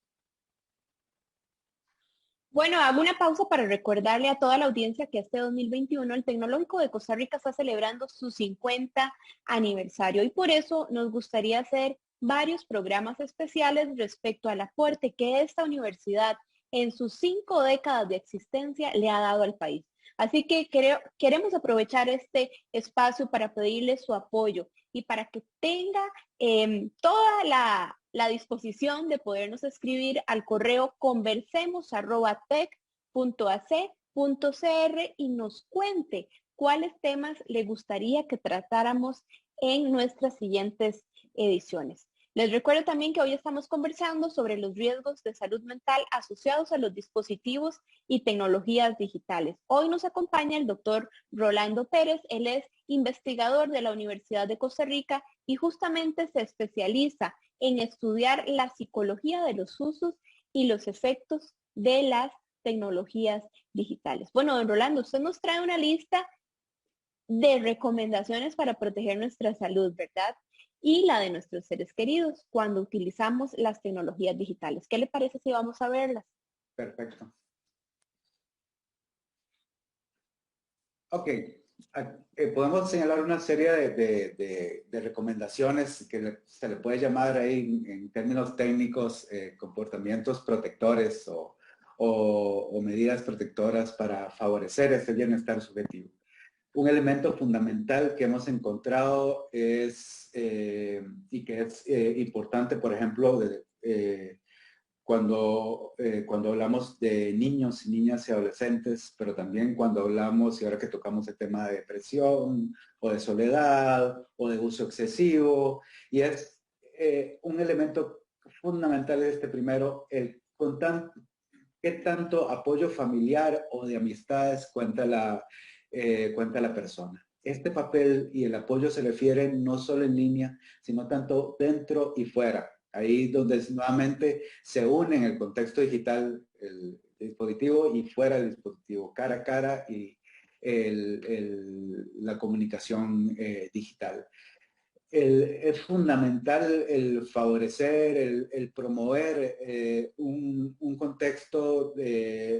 Bueno, hago una pausa para recordarle a toda la audiencia que este 2021 el Tecnológico de Costa Rica está celebrando su 50 aniversario y por eso nos gustaría hacer varios programas especiales respecto al aporte que esta universidad en sus 5 décadas de existencia le ha dado al país. Así que queremos aprovechar este espacio para pedirle su apoyo y para que tenga toda la disposición de podernos escribir al correo conversemos@tec.ac.cr y nos cuente cuáles temas le gustaría que tratáramos en nuestras siguientes ediciones. Les recuerdo también que hoy estamos conversando sobre los riesgos de salud mental asociados a los dispositivos y tecnologías digitales. Hoy nos acompaña el doctor Rolando Pérez. Él es investigador de la Universidad de Costa Rica y justamente se especializa en estudiar la psicología de los usos y los efectos de las tecnologías digitales. Bueno, don Rolando, usted nos trae una lista de recomendaciones para proteger nuestra salud, ¿verdad? Y la de nuestros seres queridos cuando utilizamos las tecnologías digitales. ¿Qué le parece si vamos a verlas? Perfecto. Ok. Podemos señalar una serie de recomendaciones que se le puede llamar ahí en términos técnicos comportamientos protectores o medidas protectoras para favorecer ese bienestar subjetivo. Un elemento fundamental que hemos encontrado es, y que es importante, por ejemplo, cuando hablamos de niños, niñas y adolescentes, pero también cuando hablamos, y ahora que tocamos el tema de depresión o de soledad o de uso excesivo, y es un elemento fundamental de este primero, qué tanto apoyo familiar o de amistades cuenta la persona. Este papel y el apoyo se refieren no solo en línea, sino tanto dentro y fuera. Ahí donde nuevamente se une en el contexto digital el dispositivo y fuera del dispositivo, cara a cara y la comunicación digital. Es fundamental el favorecer, el promover un contexto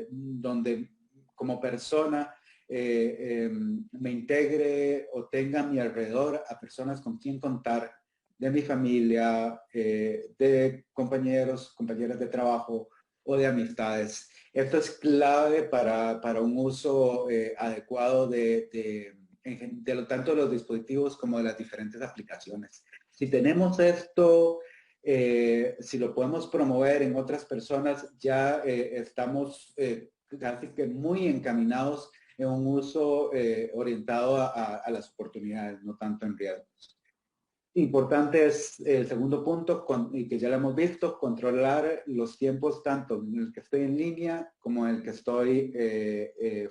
donde como persona me integre o tenga a mi alrededor a personas con quien contar, de mi familia, de compañeros, compañeras de trabajo o de amistades. Esto es clave para un uso adecuado tanto de los dispositivos como de las diferentes aplicaciones. Si tenemos esto, si lo podemos promover en otras personas, ya estamos casi que muy encaminados en un uso orientado a las oportunidades, no tanto en riesgos. Importante es el segundo punto, y que ya lo hemos visto, controlar los tiempos tanto en el que estoy en línea como en el que estoy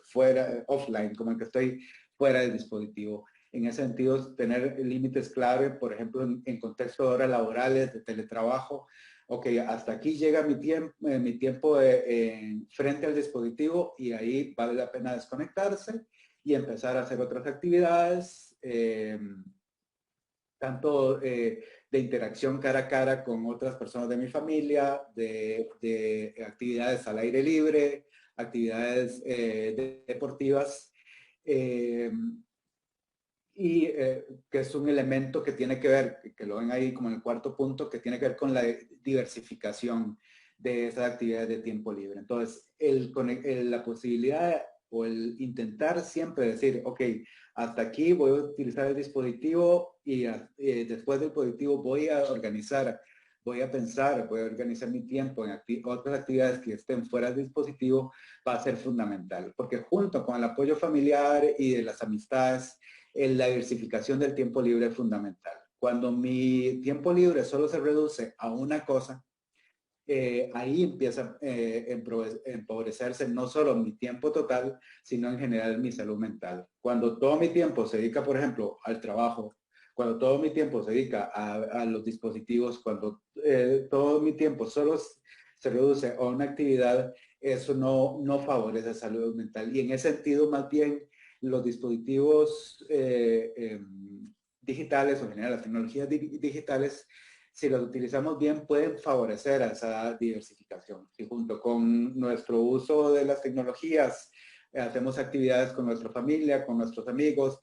fuera, offline, como el que estoy fuera del dispositivo. En ese sentido, tener límites clave, por ejemplo, en contexto de horas laborales, de teletrabajo. Ok, hasta aquí llega mi tiempo frente al dispositivo y ahí vale la pena desconectarse y empezar a hacer otras actividades. Tanto de interacción cara a cara con otras personas de mi familia, de actividades al aire libre, actividades deportivas, y que es un elemento que tiene que ver, que lo ven ahí como en el cuarto punto, que tiene que ver con la diversificación de esas actividades de tiempo libre. Entonces, la posibilidad o el intentar siempre decir, ok, hasta aquí voy a utilizar el dispositivo y después del dispositivo voy a organizar, voy a pensar, voy a organizar mi tiempo en otras actividades que estén fuera del dispositivo, va a ser fundamental. Porque junto con el apoyo familiar y de las amistades, la diversificación del tiempo libre es fundamental. Cuando mi tiempo libre solo se reduce a una cosa, ahí empieza a empobrecerse no solo mi tiempo total, sino en general mi salud mental. Cuando todo mi tiempo se dedica, por ejemplo, al trabajo, cuando todo mi tiempo se dedica a los dispositivos, cuando todo mi tiempo solo se reduce a una actividad, eso no favorece la salud mental. Y en ese sentido, más bien, los dispositivos digitales o en general las tecnologías digitales, si los utilizamos bien, pueden favorecer a esa diversificación. Y junto con nuestro uso de las tecnologías, hacemos actividades con nuestra familia, con nuestros amigos,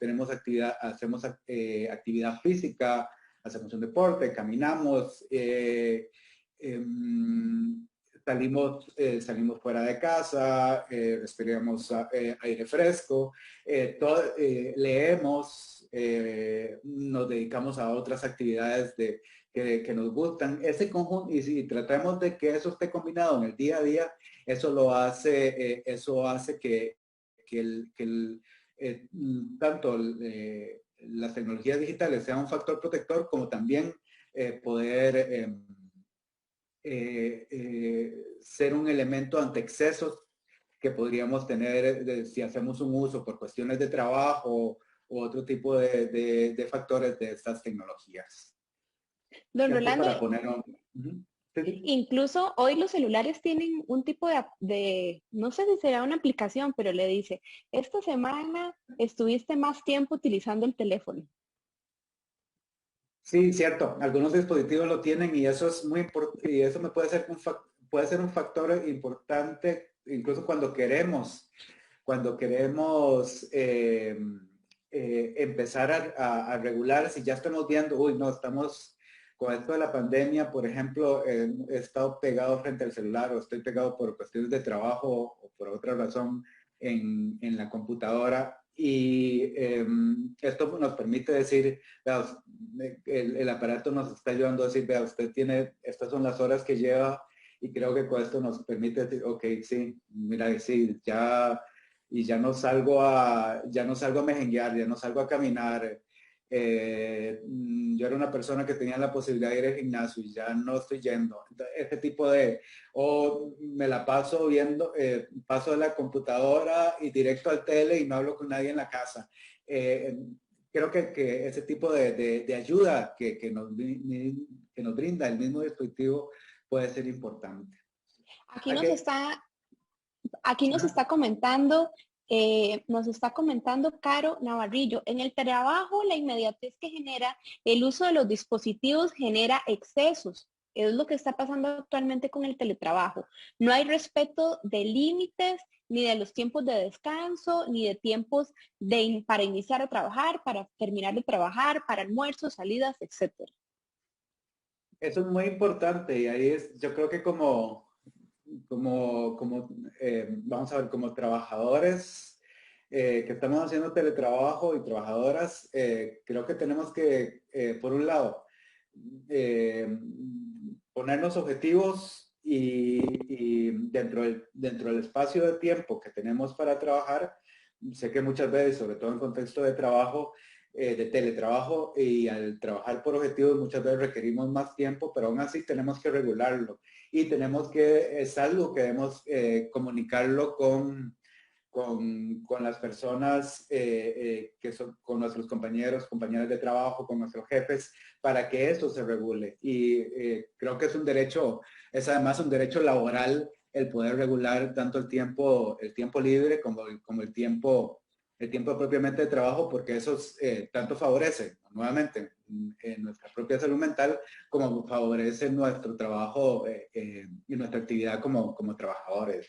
hacemos actividad física, hacemos un deporte, caminamos, salimos fuera de casa, respiramos aire fresco, leemos, nos dedicamos a otras actividades que nos gustan. Ese conjunto, y si tratamos de que eso esté combinado en el día a día, eso hace que tanto las tecnologías digitales sean un factor protector, como también poder ser un elemento ante excesos que podríamos tener si hacemos un uso por cuestiones de trabajo u otro tipo de factores de estas tecnologías. Don Esto Rolando, para poner un... Sí, sí. incluso hoy los celulares tienen un tipo no sé si será una aplicación, pero le dice, esta semana estuviste más tiempo utilizando el teléfono. Sí, cierto. Algunos dispositivos lo tienen y eso es muy importante, y eso me puede ser un factor importante incluso cuando queremos empezar a regular, si ya estamos viendo, uy, no, estamos con esto de la pandemia, por ejemplo, he estado pegado frente al celular o estoy pegado por cuestiones de trabajo o por otra razón en la computadora. Y esto nos permite decir, vea, el aparato nos está ayudando a decir, vea, usted tiene, estas son las horas que lleva, y creo que con esto nos permite decir, ok, sí, mira, sí, ya no salgo a mejenguear, ya no salgo a caminar. Yo era una persona que tenía la posibilidad de ir al gimnasio y ya no estoy yendo. Entonces, este tipo o me la paso viendo, paso de la computadora y directo al tele y no hablo con nadie en la casa. Eh, Creo que ese tipo de ayuda que nos brinda el mismo dispositivo puede ser importante. Aquí nos Okay. está, aquí nos está comentando Caro Navarrillo, en el trabajo la inmediatez que genera el uso de los dispositivos genera excesos. Es lo que está pasando actualmente con el teletrabajo. No hay respeto de límites, ni de los tiempos de descanso, ni de tiempos para iniciar a trabajar, para terminar de trabajar, para almuerzos, salidas, etcétera. Eso es muy importante y ahí yo creo que vamos a ver, como trabajadores que estamos haciendo teletrabajo y trabajadoras, creo que tenemos que, por un lado, eh, ponernos objetivos y dentro del espacio de tiempo que tenemos para trabajar, sé que muchas veces, sobre todo en contexto de trabajo, de teletrabajo, y al trabajar por objetivos muchas veces requerimos más tiempo, pero aún así tenemos que regularlo y es algo que debemos comunicarlo con las personas que son, con nuestros compañeros, compañeras de trabajo, con nuestros jefes, para que eso se regule. Y creo que es un derecho, es además un derecho laboral el poder regular tanto el tiempo libre como el tiempo propiamente de trabajo, porque eso tanto favorece, nuevamente, en nuestra propia salud mental, como favorece nuestro trabajo y nuestra actividad como trabajadores.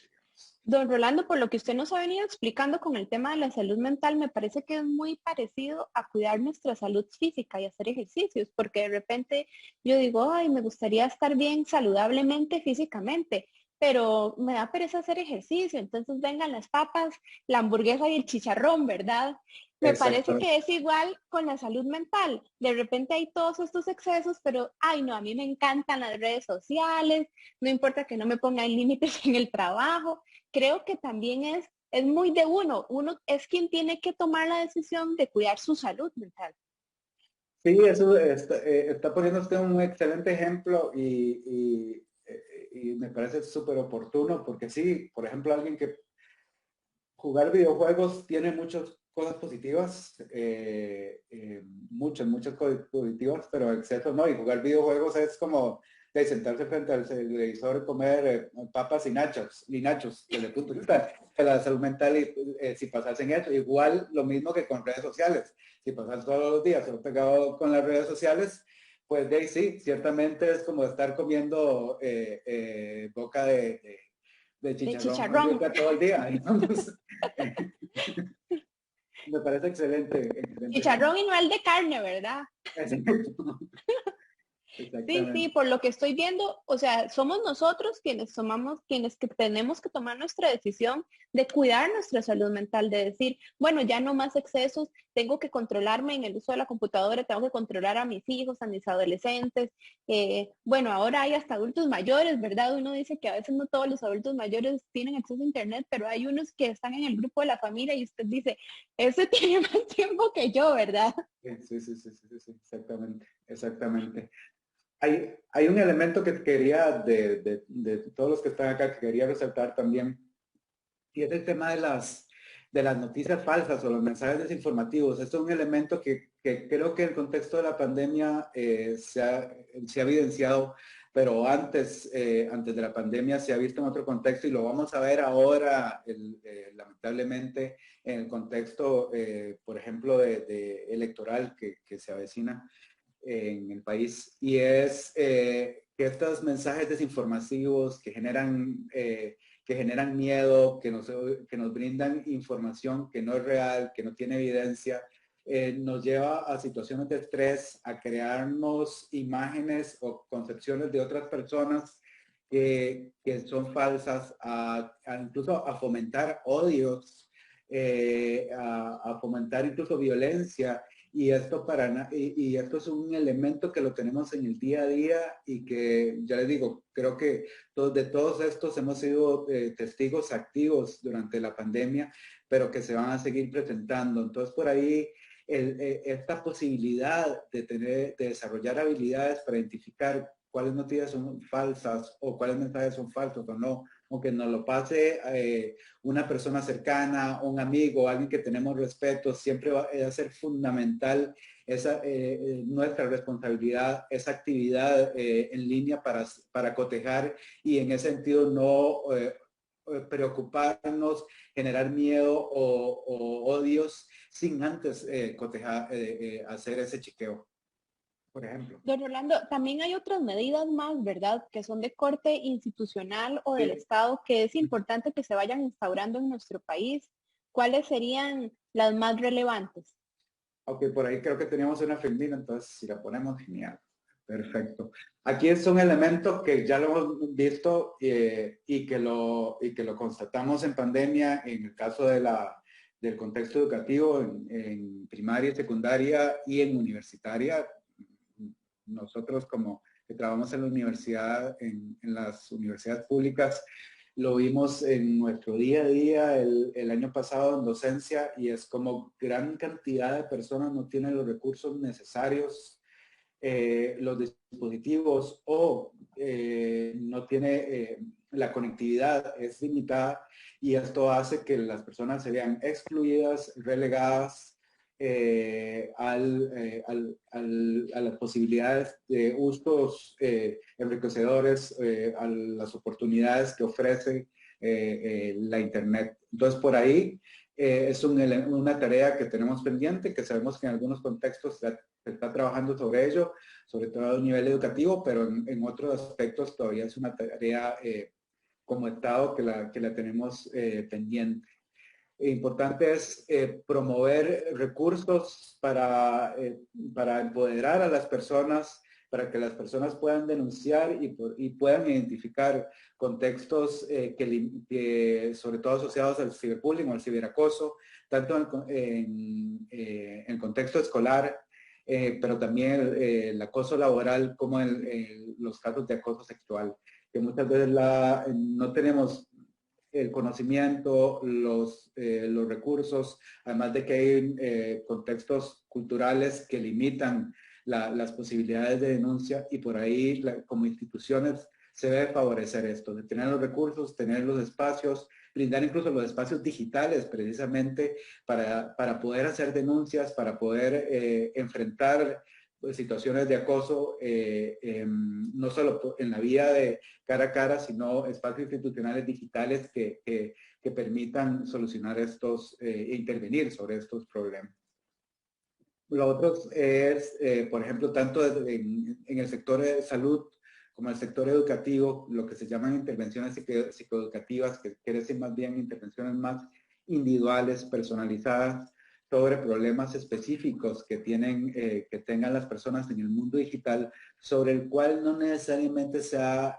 Don Rolando, por lo que usted nos ha venido explicando con el tema de la salud mental, me parece que es muy parecido a cuidar nuestra salud física y hacer ejercicios, porque de repente yo digo, ay, me gustaría estar bien saludablemente físicamente, pero me da pereza hacer ejercicio, entonces vengan las papas, la hamburguesa y el chicharrón, ¿verdad? Me parece Exacto. que es igual con la salud mental. De repente hay todos estos excesos, pero, ay, no, a mí me encantan las redes sociales, no importa que no me pongan límites en el trabajo. Creo que también es muy de uno. Uno es quien tiene que tomar la decisión de cuidar su salud mental. Sí, eso está poniendo usted un excelente ejemplo y me parece súper oportuno porque sí, por ejemplo, alguien que jugar videojuegos tiene muchas cosas positivas, muchas cosas positivas, pero exceso no. Y jugar videojuegos es como de sentarse frente al televisor, comer papas y nachos, desde el punto de vista de la salud mental. Y si pasas en eso, igual lo mismo que con redes sociales. Si pasas todos los días solo pegado con las redes sociales, pues de ahí sí, ciertamente es como estar comiendo boca de De chicharrón con chicharrón. yuca todo el día, digamos. Me parece excelente, excelente ejemplo. Chicharrón y no el de carne, ¿verdad? Sí, sí, Exactamente. por lo que estoy viendo, o sea, somos nosotros quienes que tenemos que tomar nuestra decisión de cuidar nuestra salud mental, de decir, bueno, ya no más excesos, tengo que controlarme en el uso de la computadora, tengo que controlar a mis hijos, a mis adolescentes. Bueno, ahora hay hasta adultos mayores, ¿verdad? Uno dice que a veces no todos los adultos mayores tienen acceso a internet, pero hay unos que están en el grupo de la familia y usted dice, ese tiene más tiempo que yo, ¿verdad? Sí, sí, sí, sí, sí, sí, exactamente, exactamente. Hay un elemento que quería, de todos los que están acá, que quería resaltar también, y es el tema de las noticias falsas o los mensajes desinformativos. Esto es un elemento que creo que en el contexto de la pandemia se ha evidenciado, pero antes de la pandemia se ha visto en otro contexto y lo vamos a ver ahora, lamentablemente, en el contexto, por ejemplo, de electoral que se avecina en el país. Y es que estos mensajes desinformativos que generan miedo, que nos brindan información que no es real, que no tiene evidencia, nos lleva a situaciones de estrés, a crearnos imágenes o concepciones de otras personas que son falsas, incluso a fomentar odios, a fomentar incluso violencia. Y esto es un elemento que lo tenemos en el día a día y que, ya les digo, creo que de todos estos hemos sido testigos activos durante la pandemia, pero que se van a seguir presentando. Entonces, por ahí, esta posibilidad de desarrollar habilidades para identificar cuáles noticias son falsas o cuáles mensajes son falsos o no, aunque nos lo pase una persona cercana, un amigo, alguien que tenemos respeto, siempre va a ser fundamental nuestra responsabilidad, esa actividad en línea para cotejar y en ese sentido no preocuparnos, generar miedo o odios sin antes cotejar, hacer ese chequeo, por ejemplo. Don Rolando, también hay otras medidas más, ¿verdad? Que son de corte institucional o del Sí. Estado que es importante que se vayan instaurando en nuestro país. ¿Cuáles serían las más relevantes? Ok, por ahí creo que teníamos una Fermina, entonces si la ponemos, genial. Perfecto. Aquí es un elemento que ya lo hemos visto y que lo constatamos en pandemia en el caso del contexto educativo en primaria y secundaria y en universitaria. Nosotros como que trabajamos en la universidad, en las universidades públicas, lo vimos en nuestro día a día el año pasado en docencia y es como gran cantidad de personas no tienen los recursos necesarios, los dispositivos o no tiene la conectividad es limitada y esto hace que las personas se vean excluidas, relegadas a las posibilidades de usos enriquecedores, a las oportunidades que ofrece la Internet. Entonces, por ahí es una tarea que tenemos pendiente, que sabemos que en algunos contextos se está trabajando sobre ello, sobre todo a nivel educativo, pero en otros aspectos todavía es una tarea como Estado que la tenemos pendiente. Importante es promover recursos para empoderar a las personas, para que las personas puedan denunciar y puedan identificar contextos sobre todo asociados al ciberbullying o al ciberacoso, tanto en contexto escolar, pero también el acoso laboral como los casos de acoso sexual, que muchas veces no tenemos el conocimiento, los recursos, además de que hay contextos culturales que limitan las posibilidades de denuncia y por ahí como instituciones se debe favorecer esto, de tener los recursos, tener los espacios, brindar incluso los espacios digitales precisamente para poder hacer denuncias, para poder enfrentar pues, situaciones de acoso, no solo en la vía de cara a cara, sino espacios institucionales digitales que permitan solucionar e intervenir sobre estos problemas. Lo otro es, por ejemplo, tanto en el sector de salud como el sector educativo, lo que se llaman intervenciones psicoeducativas, que quiere decir más bien intervenciones más individuales, personalizadas, sobre problemas específicos que tengan las personas en el mundo digital, sobre el cual no necesariamente se ha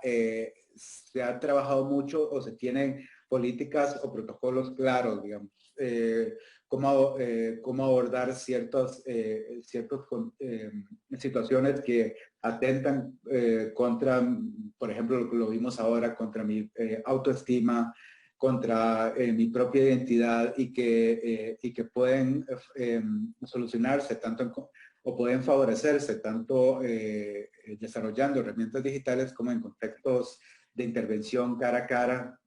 trabajado mucho o se tienen políticas o protocolos claros, digamos. Cómo abordar ciertas situaciones que atentan contra, por ejemplo, lo vimos ahora, contra mi autoestima, contra mi propia identidad y que pueden solucionarse o pueden favorecerse tanto desarrollando herramientas digitales como en contextos de intervención cara a cara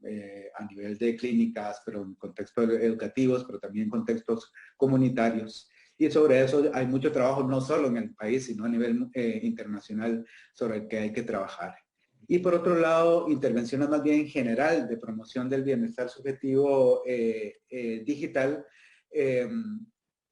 a nivel de clínicas, pero en contextos educativos, pero también en contextos comunitarios. Y sobre eso hay mucho trabajo, no solo en el país, sino a nivel internacional, sobre el que hay que trabajar. Y por otro lado, intervenciones más bien en general de promoción del bienestar subjetivo digital,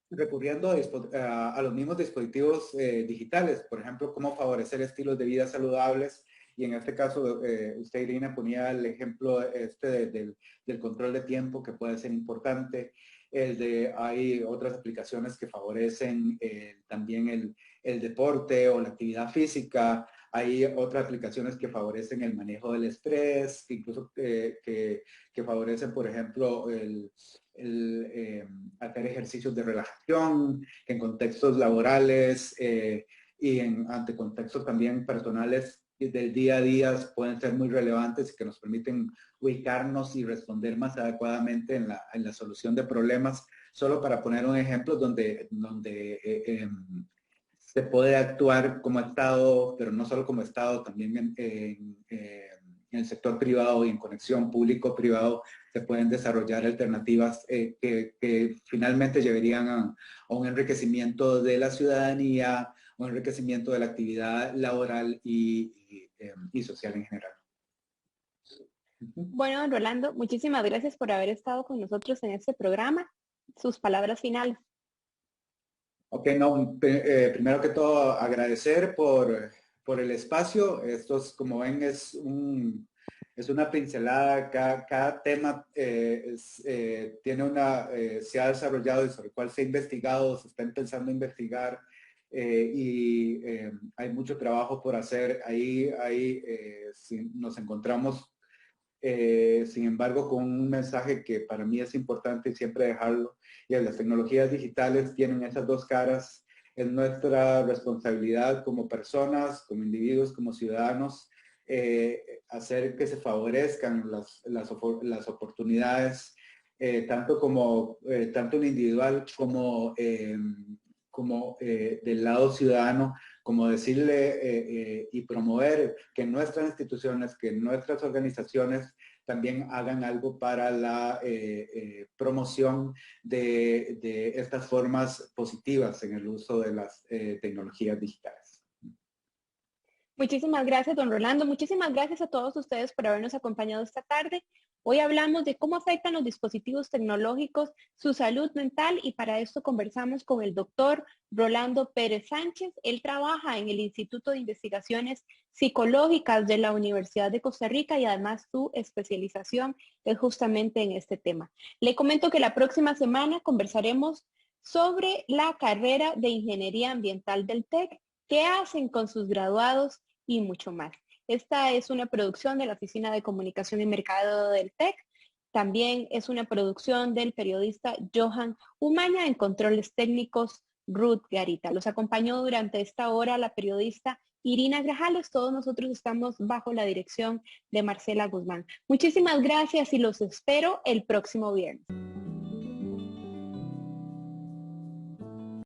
recurriendo a los mismos dispositivos digitales, por ejemplo, cómo favorecer estilos de vida saludables. Y en este caso, usted, Irina, ponía el ejemplo del control de tiempo, que puede ser importante. Hay otras aplicaciones que favorecen también el deporte o la actividad física. Hay otras aplicaciones que favorecen el manejo del estrés, incluso que favorecen, por ejemplo, hacer ejercicios de relajación en contextos laborales y ante contextos también personales del día a día pueden ser muy relevantes y que nos permiten ubicarnos y responder más adecuadamente en la solución de problemas. Solo para poner un ejemplo donde se puede actuar como Estado, pero no solo como Estado, también en el sector privado y en conexión público-privado se pueden desarrollar alternativas que finalmente llevarían a un enriquecimiento de la ciudadanía, un enriquecimiento de la actividad laboral y social en general. Bueno, don Rolando, muchísimas gracias por haber estado con nosotros en este programa. Sus palabras finales. Ok, no, primero que todo agradecer por el espacio. Esto es, como ven, es una pincelada. Cada tema se ha desarrollado y sobre el cual se ha investigado, se está empezando a investigar hay mucho trabajo por hacer. Nos encontramos sin embargo, con un mensaje que para mí es importante siempre dejarlo, y las tecnologías digitales tienen esas dos caras. Es nuestra responsabilidad como personas, como individuos, como ciudadanos, hacer que se favorezcan las oportunidades, tanto en individual como del lado ciudadano, como decirle y promover que nuestras instituciones, que nuestras organizaciones también hagan algo para la promoción de estas formas positivas en el uso de las tecnologías digitales. Muchísimas gracias, don Rolando. Muchísimas gracias a todos ustedes por habernos acompañado esta tarde. Hoy hablamos de cómo afectan los dispositivos tecnológicos su salud mental y para esto conversamos con el doctor Rolando Pérez Sánchez. Él trabaja en el Instituto de Investigaciones Psicológicas de la Universidad de Costa Rica y además su especialización es justamente en este tema. Le comento que la próxima semana conversaremos sobre la carrera de Ingeniería Ambiental del TEC, qué hacen con sus graduados y mucho más. Esta es una producción de la Oficina de Comunicación y Mercado del TEC. También es una producción del periodista Johan Umaña, en controles técnicos Ruth Garita. Los acompañó durante esta hora la periodista Irina Grajales. Todos nosotros estamos bajo la dirección de Marcela Guzmán. Muchísimas gracias y los espero el próximo viernes.